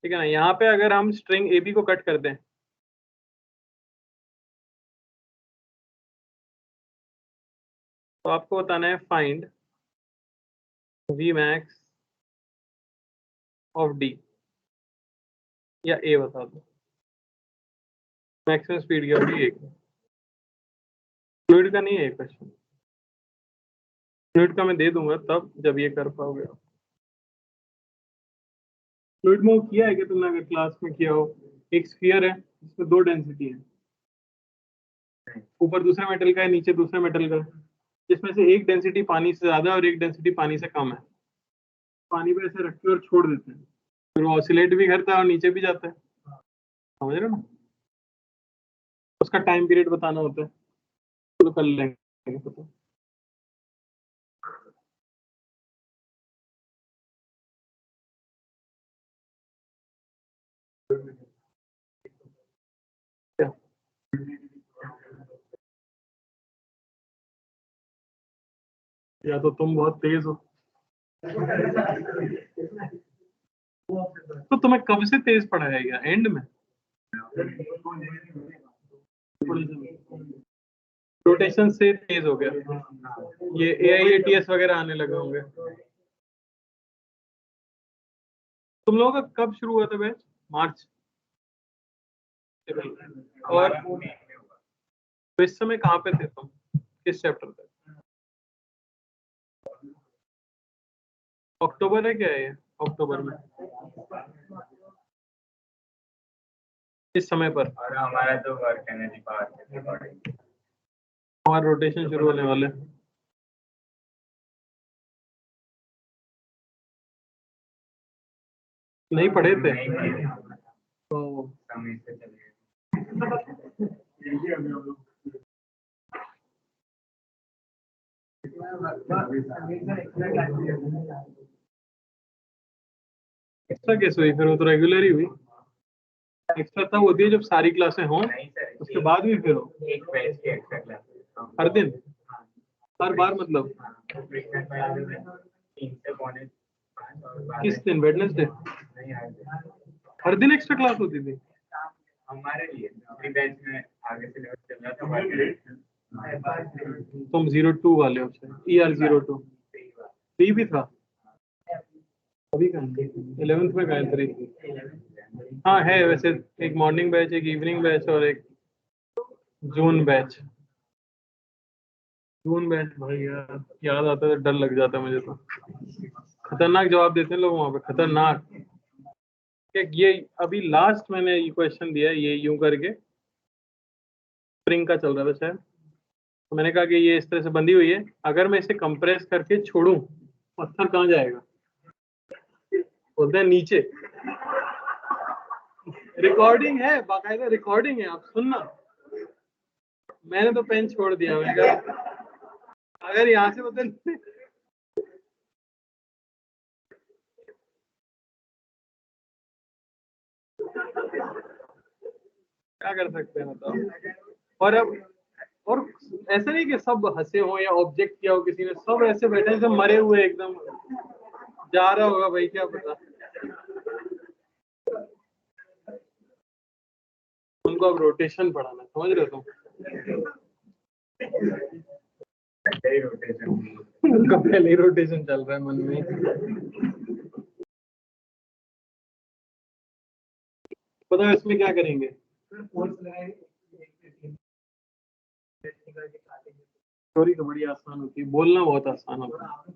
ठीक है ना, यहाँ पे अगर हम स्ट्रिंग AB को कट कर दें तो आपको बताना है फाइंड Vmax ऑफ D, या A बता दो, मैक्सिमम स्पीड की अवधि 1 है। फ्लूइड का नहीं है ये क्वेश्चन, फ्लूइड का मैं दे दूंगा तब जब ये कर पाओगे आप। फ्लूइड में वो किया है कि तुमने अगर क्लास में किया हो, एक स्फीयर है जिसमें 2 डेंसिटी है, ऊपर दूसरे मेटल का है, नीचे दूसरे मेटल का है, जिसमें से एक डेंसिटी पानी से ज्यादा और एक डेंसिटी पानी से कम है। पानी पे ऐसे रख के और छोड़ देते हैं, फिर वो ऑसिलेट भी करता है और नीचे भी जाता है, समझ रहे हो ना। उसका टाइम पीरियड बताना होता है, तो कर लेंगे पता। क्या या तो तुम बहुत तेज हो, तो तुम्हें कब से तेज पढ़ाया गया, एंड में? रोटेशन से तेज हो गया, ये AIATS वगैरह आने लगे होंगे। तुम लोगों का कब शुरू हुआ था बैच? मार्च। और तो इस समय कहाँ पे थे तुम, किस चैप्टर पे? अक्टूबर है क्या ये? अक्टूबर में इस समय पर और हमारा तो वर्क एनर्जी पावर के अकॉर्डिंग हमारा रोटेशन शुरू होने वाले। नहीं पढ़े थे नहीं पढ़े, तो समय से चले एक्स्ट्रा कैसे हुई फिर? वो तो रेगुलर ही हुई। एक्स्ट्रा तब होती है जब सारी क्लासें हों, नहीं सर, उसके बाद भी फिर हो। एक बैच की एक्स्ट्रा क्लास हर दिन, हर बार मतलब 3 से पौने 5 और बाद किस दिन? वेडनेसडे? नहीं हर दिन। हर दिन एक्स्ट्रा क्लास होती थी? हमारे लिए दूसरी बैच में आगे से लेवल चल रहा था, तुम 02 वाले हो शायद, ER02 3 भी था अभी का, 11th में गायत्री। हाँ है वैसे, एक मॉर्निंग बैच, एक इवनिंग बैच और एक जून बैच। जून बैच भाई यार याद आता है तो डर लग जाता है मुझे तो। खतरनाक जवाब देते हैं लोग वहां पे, खतरनाक। ये अभी लास्ट मैंने ये क्वेश्चन दिया, ये यूं करके स्प्रिंग का चल रहा था शायद, तो मैंने कहा कि ये इस तरह से बंधी हुई है, अगर मैं इसे कंप्रेस करके छोड़ूं पत्थर कहाँ जाएगा? बोलते हैं नीचे। रिकॉर्डिंग है, बाकायदा रिकॉर्डिंग है, आप सुनना। मैंने तो पेन छोड़ दिया, मैंने कहा अगर यहाँ से बदल क्या कर सकते हैं बताओ। और अब और ऐसा नहीं कि सब हंसे हो या ऑब्जेक्ट किया हो किसी ने, सब ऐसे बैठे एकदम मरे हुए, एकदम जा रहा होगा भाई क्या पता। उनको अब रोटेशन पढ़ाना, समझ रहे हो तुम? उनका पहले ही रोटेशन चल रहा है मन में। पता है इसमें क्या करेंगे? थ्योरी तो बड़ी आसान होती है, बोलना बहुत आसान होता है।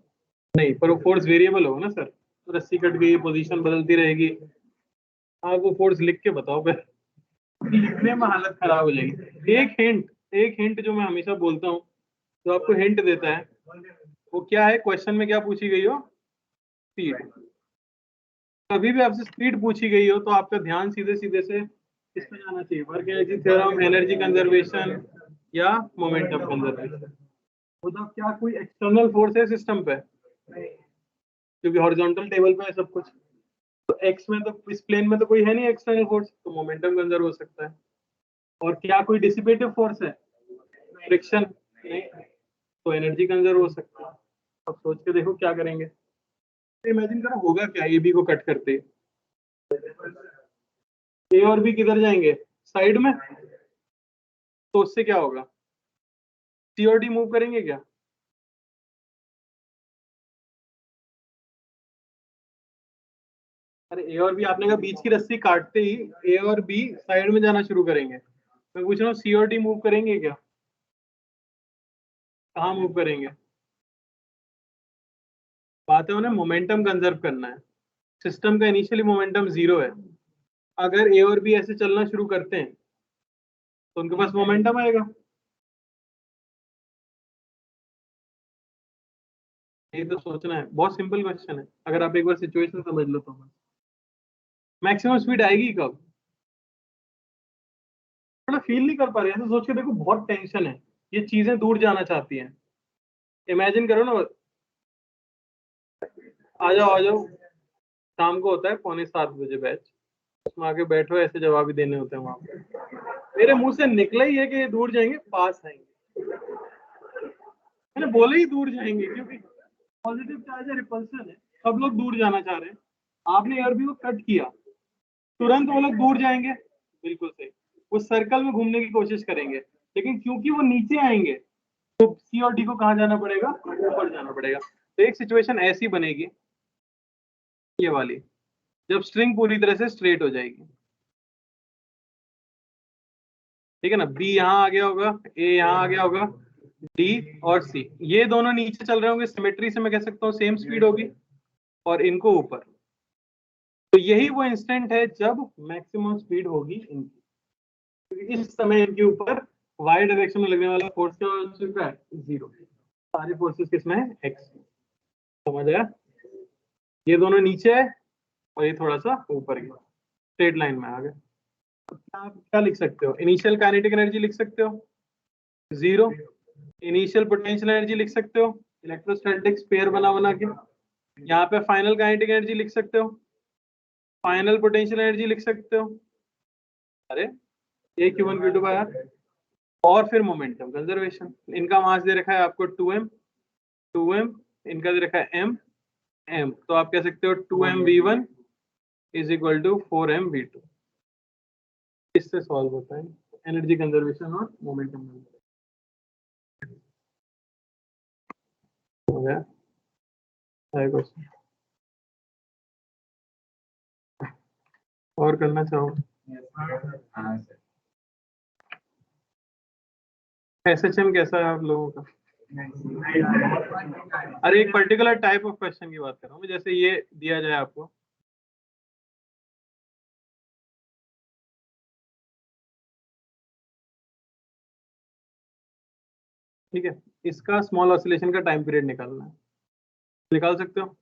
नहीं, पर वो फोर्स वेरिएबल होगा ना सर, तो रस्सी कट गई, पोजीशन बदलती रहेगी। आप वो फोर्स लिख के बताओ फिर, लिखने में हालत खराब हो जाएगी। एक हिंट जो मैं हमेशा बोलता हूँ, जो आपको हिंट देता है वो क्या है? क्वेश्चन में क्या पूछी गई हो? स्पीड। कभी भी आपसे स्पीड पूछी गई हो तो आपका ध्यान सीधे सीधे से किस पे जाना चाहिए? Work energy theorem, energy conservation या मोमेंटम कंजर्वेशन। मतलब क्या कोई एक्सटर्नल फोर्स है सिस्टम पे? क्योंकि हॉरिजॉन्टल टेबल पे है सब कुछ, तो एक्स में तो, इस प्लेन में तो कोई है नहीं एक्सटर्नल फोर्स, तो मोमेंटम कंजर्व हो सकता है। और क्या कोई डिसिपेटिव फोर्स है? फ्रिक्शन नहीं, तो एनर्जी कंजर्व हो सकती है। अब सोच के देखो क्या करेंगे। इमेजिन करो होगा क्या ए बी को कट करते, ए और बी किधर जाएंगे? साइड में। तो उससे क्या होगा? सी और डी मूव करेंगे क्या? अरे ए और बी आपने कहा बीच की रस्सी काटते ही ए और बी साइड में जाना शुरू करेंगे। मैं पूछ रहा हूँ सी और डी मूव करेंगे क्या? कहाँ मूव करेंगे? बात है उन्हें मोमेंटम कंजर्व करना है। सिस्टम का इनिशियली मोमेंटम 0 है। अगर ए और बी ऐसे चलना शुरू करते हैं तो उनके पास मोमेंटम आएगा। ये तो सोचना है, बहुत सिंपल क्वेश्चन है। अगर आप एक बार सिचुएशन समझ लो तो मैक्सिमम स्पीड आएगी कब? थोड़ा फील नहीं कर पा रहे, ऐसे सोच के देखो, बहुत टेंशन है। ये चीजें दूर जाना चाहती हैं। इमेजिन करो ना, आ जाओ आ जाओ। शाम को होता है 6:45 बैच, उसमें आके बैठो, ऐसे जवाब ही देने होते हैं वहां पे। मेरे मुंह से निकला ही है कि ये दूर जाएंगे, पास आएंगे। मैंने बोले ही दूर जाएंगे, क्योंकि पॉजिटिव चार्ज है, रिपल्सन है, सब लोग दूर जाना चाह रहे हैं। आपने एयरबी को कट किया, तुरंत वो लोग दूर जाएंगे। बिल्कुल सही। वो सर्कल में घूमने की कोशिश करेंगे, लेकिन क्योंकि वो नीचे आएंगे तो सी और डी को कहाँ जाना पड़ेगा? ऊपर जाना पड़ेगा। तो एक सिचुएशन ऐसी बनेगी, ये वाली, जब स्ट्रिंग पूरी तरह से स्ट्रेट हो जाएगी। ठीक है ना? बी यहाँ आ गया होगा, ए यहाँ आ गया होगा, डी और सी ये दोनों नीचे चल रहे होंगे। सिमेट्री से मैं कह सकता हूँ सेम स्पीड होगी, और इनको ऊपर। तो यही वो इंस्टेंट है जब मैक्सिमम स्पीड होगी इनकी, क्योंकि इस समय इनके ऊपर वाई डायरेक्शन में लगने वाला फोर्स क्या हो चुका है? 0। सारे फोर्सेस किसमें है? एक्स। समझ आया? ये दोनों नीचे है और ये थोड़ा सा ऊपर गया, स्ट्रेट लाइन में आ गए। आप क्या लिख सकते हो? इनिशियल काइनेटिक एनर्जी लिख सकते हो 0। इनिशियल पोटेंशियल एनर्जी लिख सकते हो इलेक्ट्रोस्टैटिक स्फीयर बना के। यहाँ पे फाइनल काइनेटिक एनर्जी लिख सकते हो, फाइनल पोटेंशियल एनर्जी लिख सकते हो। अरे ये Q1 Q2 का यार। और फिर मोमेंटम कंजर्वेशन। इनका मास दे रखा है आपको 2m, इनका दे रखा है m। तो आप कह सकते हो 2mv1 is equal to 4mv2। इससे सॉल्व होता है एनर्जी कंजर्वेशन और मोमेंटम कंजर्वेशन। हो गया है क्वेश्चन? और करना चाहो? हाँ सर। एसएचएम कैसा है आप लोगों का? अरे एक पर्टिकुलर टाइप ऑफ क्वेश्चन की बात कर रहा हूँ, जैसे ये दिया जाए आपको, ठीक है, इसका स्मॉल ऑसिलेशन का टाइम पीरियड निकालना है। निकाल सकते हो?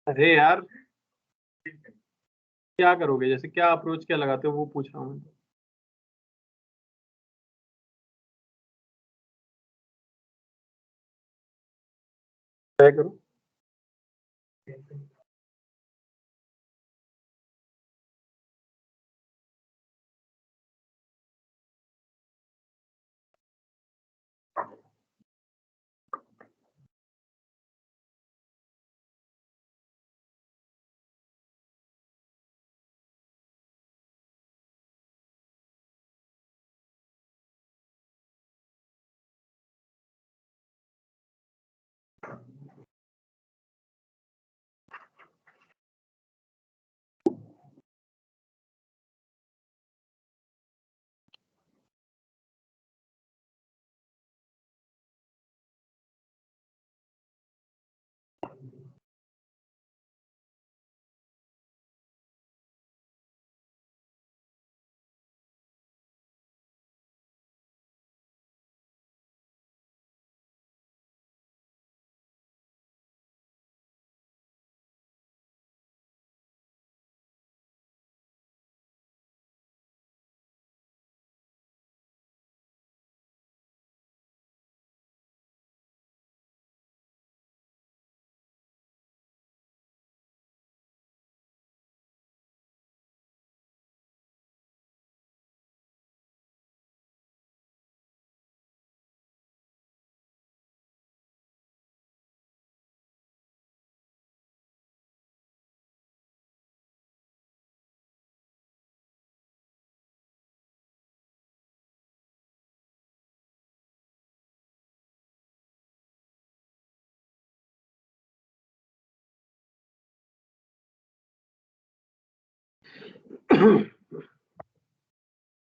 अरे यार क्या करोगे, जैसे क्या अप्रोच क्या लगाते हो वो पूछ रहा हूँ। ट्राई करो।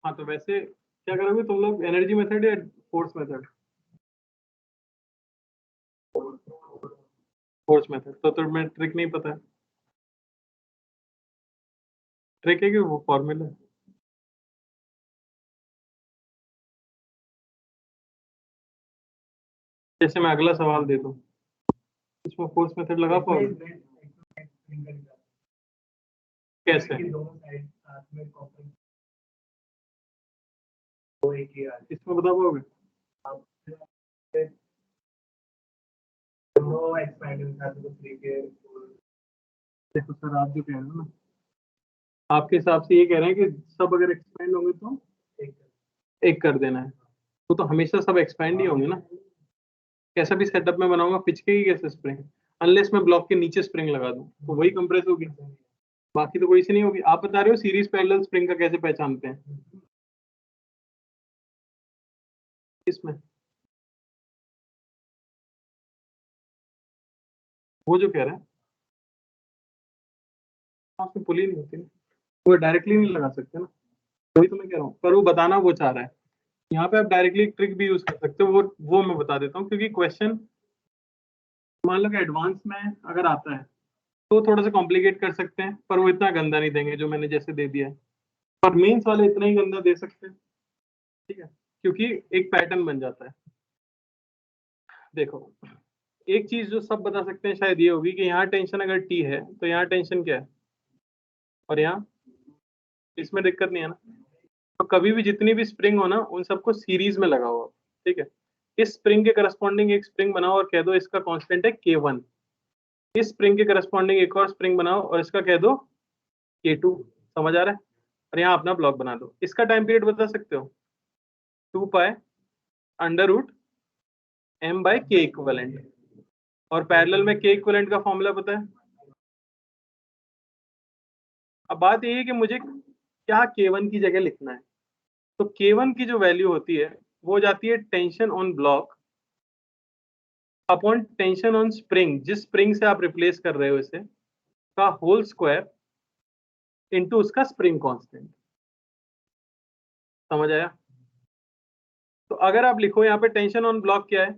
हाँ तो वैसे क्या करोगे तुम लोग, एनर्जी मेथड या फोर्स मेथड? Force method. तो तुम्हें ट्रिक नहीं पता है? ट्रिक है कि वो फॉर्मूला है? जैसे मैं अगला सवाल दे दूं, इसमें फोर्स मेथड लगा पाओगे? कैसे? इसमें बता पाओगे? देखो सर, आप जो कह रहे हो ना, आपके हिसाब से ये कह रहे हैं कि सब अगर एक्सपेंड होंगे तो एक कर देना है। तो हमेशा सब एक्सपेंड ही होंगे ना। कैसा भी सेटअप में बनाऊंगा, पिचके ही कैसे स्प्रिंग, अनलेस मैं ब्लॉक के नीचे स्प्रिंग लगा दूं तो वही कंप्रेस होगी, बाकी तो कोई से नहीं होगी। आप बता रहे हो सीरीज पैरेलल स्प्रिंग का कैसे पहचानते हैं? इसमें वो जो कह रहा है उसमें पुल ही नहीं होती ना, वो डायरेक्टली नहीं लगा सकते ना, वही तो मैं कह रहा हूँ। पर वो बताना वो चाह रहा है। यहाँ पे आप डायरेक्टली ट्रिक भी यूज कर सकते हो, वो मैं बता देता हूँ, क्योंकि क्वेश्चन मान लो कि एडवांस में अगर आता है तो थोड़ा सा कॉम्प्लिकेट कर सकते हैं, पर वो इतना गंदा नहीं देंगे जो मैंने जैसे दे दिया है। पर मेंस वाले इतना ही गंदा दे सकते हैं, ठीक है, क्योंकि एक पैटर्न बन जाता है। देखो, एक चीज जो सब बता सकते हैं शायद ये होगी कि यहाँ टेंशन अगर टी है तो यहाँ टेंशन क्या है, और यहाँ, इसमें दिक्कत नहीं है ना। तो कभी भी जितनी भी स्प्रिंग हो ना, उन सबको सीरीज में लगाओ, ठीक है। इस स्प्रिंग के करस्पॉन्डिंग एक स्प्रिंग बनाओ और कह दो इसका कांस्टेंट है K1। इस स्प्रिंग के करस्पॉन्डिंग एक और स्प्रिंग बनाओ और इसका कह दो K2। समझ आ रहा है? और यहाँ अपना ब्लॉक बना दो। इसका टाइम पीरियड बता सकते हो, 2π√m/K इक्विवेलेंट। और पैरेलल में K इक्विवेलेंट का फॉर्मूला पता है? अब बात ये है कि मुझे क्या K1 की जगह लिखना है। तो K1 की जो वैल्यू होती है वो हो जाती है tension on block upon tension on spring, जिस स्प्रिंग से आप रिप्लेस कर रहे हो इसे, का होल स्क्वायर इनटू उसका स्प्रिंग कांस्टेंट। समझ आया? तो अगर आप लिखो यहाँ पे टेंशन ऑन ब्लॉक क्या है,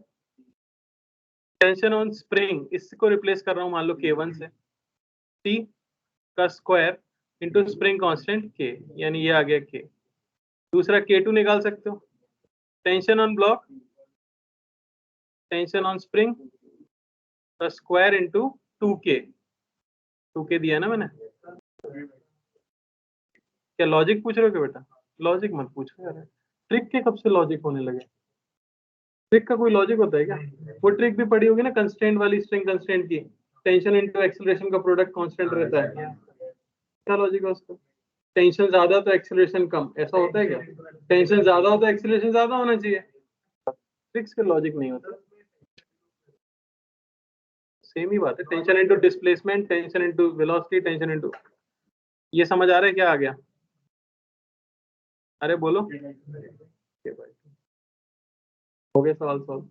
टेंशन ऑन स्प्रिंग, इसको रिप्लेस कर रहा हूँ मान लो K1 से, T का square into spring constant K, यानी ये आ गया K। दूसरा K2 निकाल सकते हो, tension on block, tension on spring का स्क्वायर इनटू 2K। 2K दिया ना मैंने। क्या लॉजिक पूछ रहे हो क्या बेटा? लॉजिक मत पूछो यार, ट्रिक के कब से लॉजिक होने लगे? ट्रिक का कोई लॉजिक होता है क्या? वो ट्रिक भी पड़ी होगी ना, कंस्टेंट वाली, स्ट्रिंग कंस्टेंट की, टेंशन इनटू एक्सेलरेशन का प्रोडक्ट कांस्टेंट रहता है। क्या लॉजिक है उसका? टेंशन ज्यादा तो एक्सेलरेशन कम, ऐसा होता है क्या? टेंशन ज्यादा हो तो एक्सेलरेशन ज्यादा होना चाहिए। ट्रिक्स के लॉजिक नहीं होता। सेम ही बात है, tension into displacement, tension into velocity, tension into, ये समझ आ रहा है क्या आ गया? अरे बोलो। हो गया सवाल सॉल्व।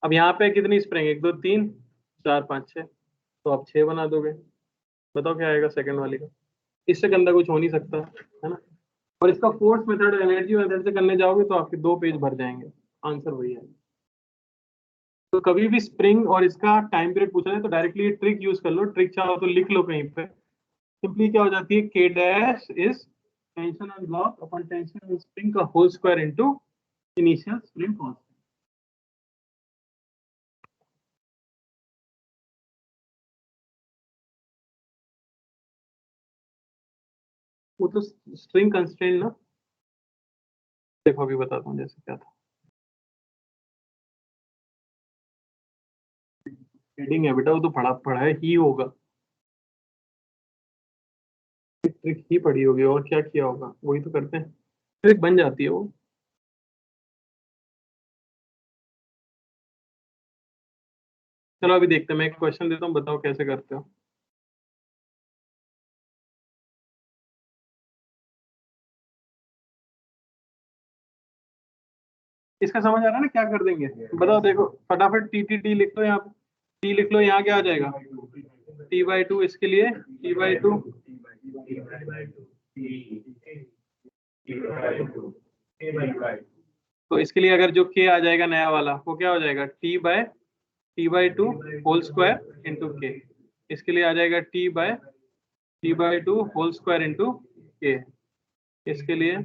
अब यहाँ पे कितनी स्प्रिंग, 1 2 3 4 5 6, तो आप 6 बना दोगे। बताओ क्या आएगा सेकंड वाली का? इससे गंदा कुछ हो नहीं सकता है ना। और इसका फोर्स मेथड, एनर्जी मेथड से करने जाओगे तो आपके 2 पेज भर जाएंगे, आंसर वही है। तो कभी भी स्प्रिंग और इसका टाइम पीरियड पूछा जाए तो डायरेक्टली ट्रिक यूज कर लो, ट्रिक चाहो तो लिख लो कहीं पे। सिंपली क्या हो जाती है, K dash is tension on block upon tension on spring का whole square into initial spring constant. वो तो स्ट्रिंग कंस्ट्रेंट ना। देखो अभी बताता हूँ जैसे क्या था। हेडिंग है बेटा, वो तो पढ़ा ही होगा, ट्रिक ही पढ़ी होगी, और क्या किया होगा वही तो करते हैं, ट्रिक बन जाती है वो। चलो अभी देखते हैं, मैं एक क्वेश्चन देता हूँ, बताओ कैसे करते हो। इसका समझ आ रहा है ना, क्या कर देंगे बताओ। देखो फटाफट टी लिख लो, यहाँ पे टी लिख लो, यहाँ क्या आ जाएगा T/2, इसके लिए T/2 तो इसके लिए अगर जो k आ जाएगा नया वाला वो क्या हो जाएगा t/2 whole square into k। इसके लिए आ जाएगा t/2 whole square into k। इसके लिए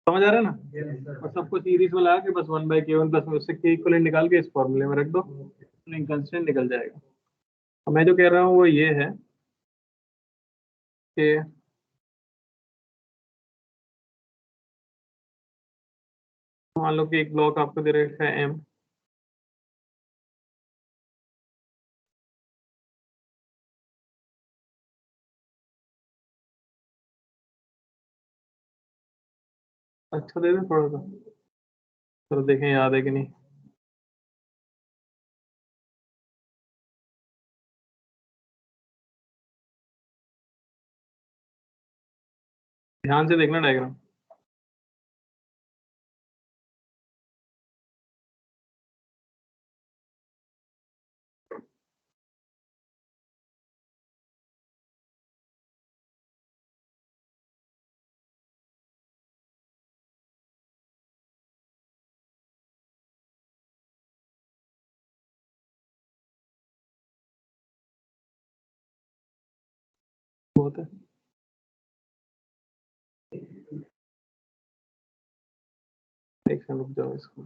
समझ आ रहा है ना। और सबको सीरीज में लगा के बस 1/k1 प्लस में उससे k इक्वलेंट निकाल के इस फॉर्मूले में रख दो, कंस्टेंट निकल जाएगा। तो मैं जो कह रहा हूँ वो ये है कि मान लो कि एक ब्लॉक आपको दे रखा है m, अच्छा दे दे थोड़ा सा, चलो देखें याद है कि नहीं। ध्यान से देखना डायग्राम। बहुत है, एक सेकंड रुक जाओ इसको।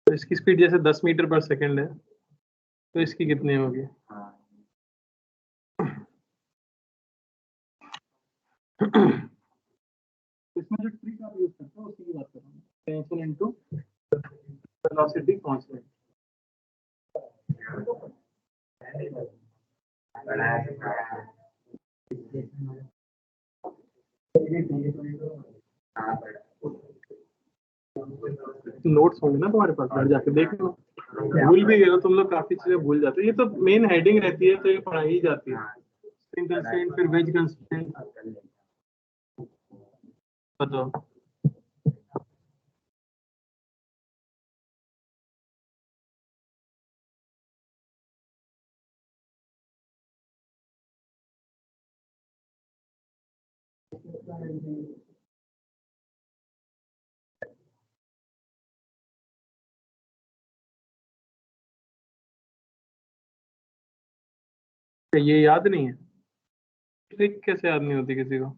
तो इसकी स्पीड जैसे 10 मीटर पर सेकंड है, तो इसकी कितनी होगी? इसमें जो ट्रिक आप यूज करते हो उसी की बात कर रहा हूँ, tension into velocity constant. Notes होंगे ना तुम्हारे पास, बैठ जाके देख लो। भूल भी गए हो तुम लोग, काफी चीजें भूल जाते हो। ये तो मेन हेडिंग रहती है तो ये पढ़ाई ही जाती है। स्ट्रिंग कंस्ट्रेंट, फिर वेज कंस्ट्रेंट। बताओ। ये याद नहीं है? ट्रिक कैसे याद नहीं होती किसी को?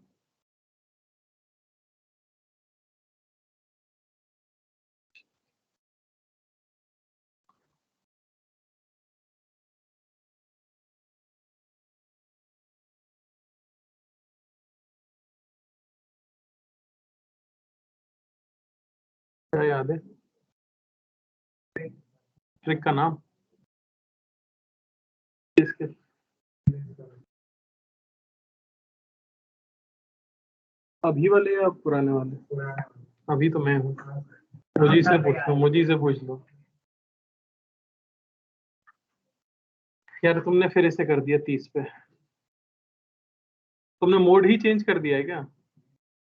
क्या याद है ट्रिक का नाम? इसके अभी वाले या पुराने वाले? अभी तो मैं हूँ, मुझी से पूछ लो, मुझी से पूछ लो। यार तुमने फिर इसे कर दिया 30 पे। तुमने मोड ही चेंज कर दिया है क्या?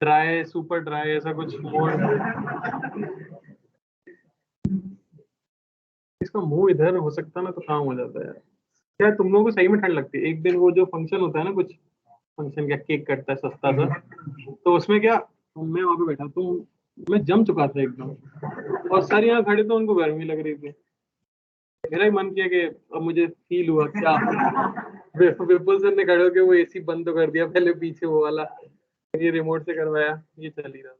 ड्राई, सुपर ड्राई, ऐसा कुछ मोड? इसका मुंह इधर हो सकता ना तो काम हो जाता है यार। क्या तुम लोगों को सही में ठंड लगती है? एक दिन वो जो फंक्शन होता है ना, कुछ फंक्शन क्या केक कटता है सस्ता सा, तो उसमें क्या, मैं वहां पे बैठा तो मैं जम चुका था एकदम, और सर यहाँ खड़े तो उनको गर्मी लग रही थी। मेरा ही मन किया कि अब मुझे फील हुआ क्या, विपुल सर ने खड़े होकर वो एसी बंद तो कर दिया पहले, पीछे वो वाला ये रिमोट से करवाया, ये चल ही रहा था।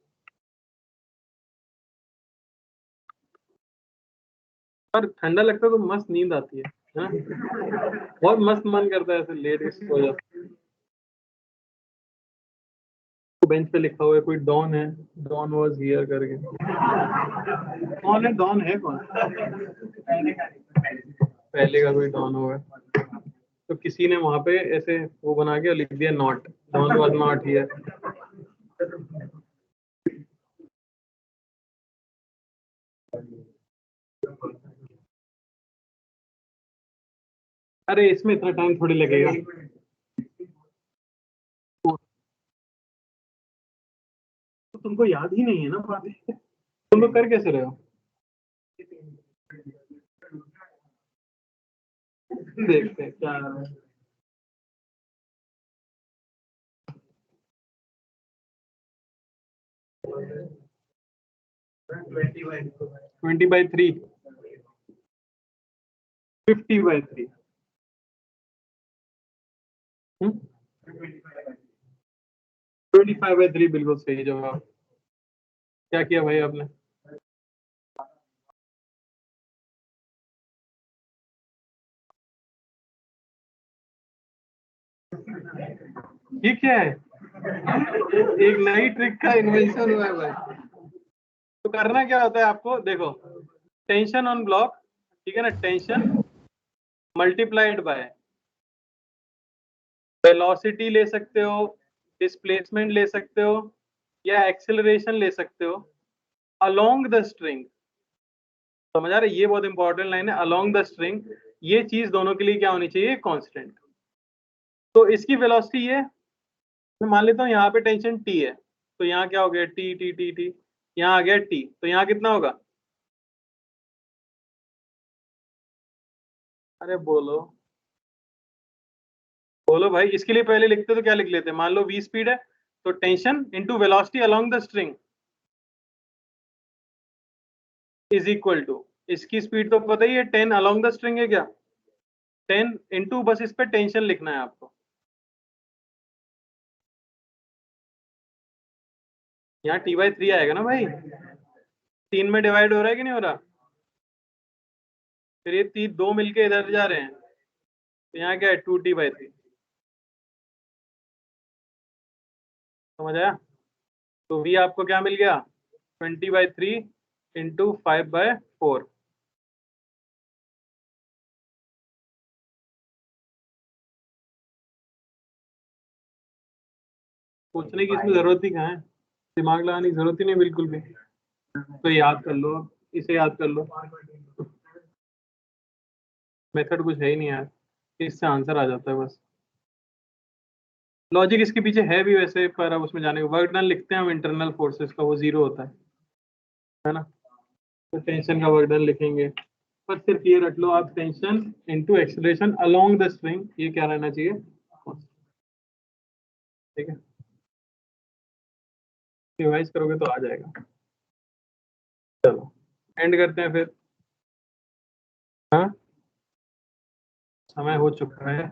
पर ठंडा लगता है तो मस्त नींद आती है ना? बहुत मस्त मन करता है ऐसे लेट के सो जाओ। बेंच पे लिखा हुआ है कोई डॉन है, डॉन वाज हियर करके। कौन है डॉन? है कौन? पहले का कोई डॉन होगा, तो किसी ने वहां पे ऐसे वो बना के लिख दिया not, Don was not here. अरे इसमें इतना टाइम थोड़ी लगेगा। तो तुमको याद ही नहीं है ना बातें, तुम लोग कर कैसे रहे हो? देखते हैं क्या है। 20/3, 50/3। 25/3 बिल्कुल सही जवाब। क्या किया भाई आपने? ये क्या है? एक नई ट्रिक का इन्वेंशन हुआ है भाई। तो करना क्या होता है आपको, देखो, टेंशन ऑन ब्लॉक, ठीक है ना, टेंशन मल्टीप्लाइड बाय वेलोसिटी ले सकते हो, डिस्प्लेसमेंट ले सकते हो, या एक्सेलरेशन ले सकते हो अलोंग द स्ट्रिंग। समझ आ रहा है? ये बहुत इंपॉर्टेंट लाइन है, अलोंग द स्ट्रिंग। ये चीज दोनों के लिए क्या होनी चाहिए? कांस्टेंट। तो इसकी वेलोसिटी ये, मैं मान लेता हूँ यहाँ पे टेंशन टी है, तो यहाँ क्या हो गया? टी टी टी टी, यहाँ आ गया टी, तो यहाँ कितना होगा? अरे बोलो बोलो भाई। इसके लिए पहले लिखते तो क्या लिख लेते? मान लो v स्पीड है, तो tension into velocity along the string is equal to, इसकी स्पीड तो पता ही है 10 अलोंग द स्ट्रिंग है क्या, 10 इंटू, बस इस पे टेंशन लिखना है आपको। यहाँ t/3 आएगा ना भाई, 3 में डिवाइड हो रहा है कि नहीं हो रहा? फिर ये तीन दो मिलके इधर जा रहे हैं, तो यहाँ क्या है? 2t/3। समझ आया? तो v आपको क्या मिल गया? 20/3 इंटू 5/4। सोचने की इसमें जरूरत ही कहाँ है, दिमाग लगाने की जरूरत ही नहीं बिल्कुल भी। तो याद कर लो, इसे याद कर लो। मेथड कुछ है ही नहीं यार, इससे आंसर आ जाता है बस। लॉजिक इसके पीछे है भी वैसे, पर अब उसमें जाने का, वर्क डन लिखते हैं हम इंटरनल फोर्सेस का, वो 0 होता है ना? तो टेंशन का वर्क डन लिखेंगे, पर सिर्फ ये रख लो आप, tension into acceleration along the string, ये क्या रहना चाहिए? ठीक है, रिवाइज करोगे तो आ जाएगा। चलो एंड करते हैं फिर। हाँ, समय हो चुका है।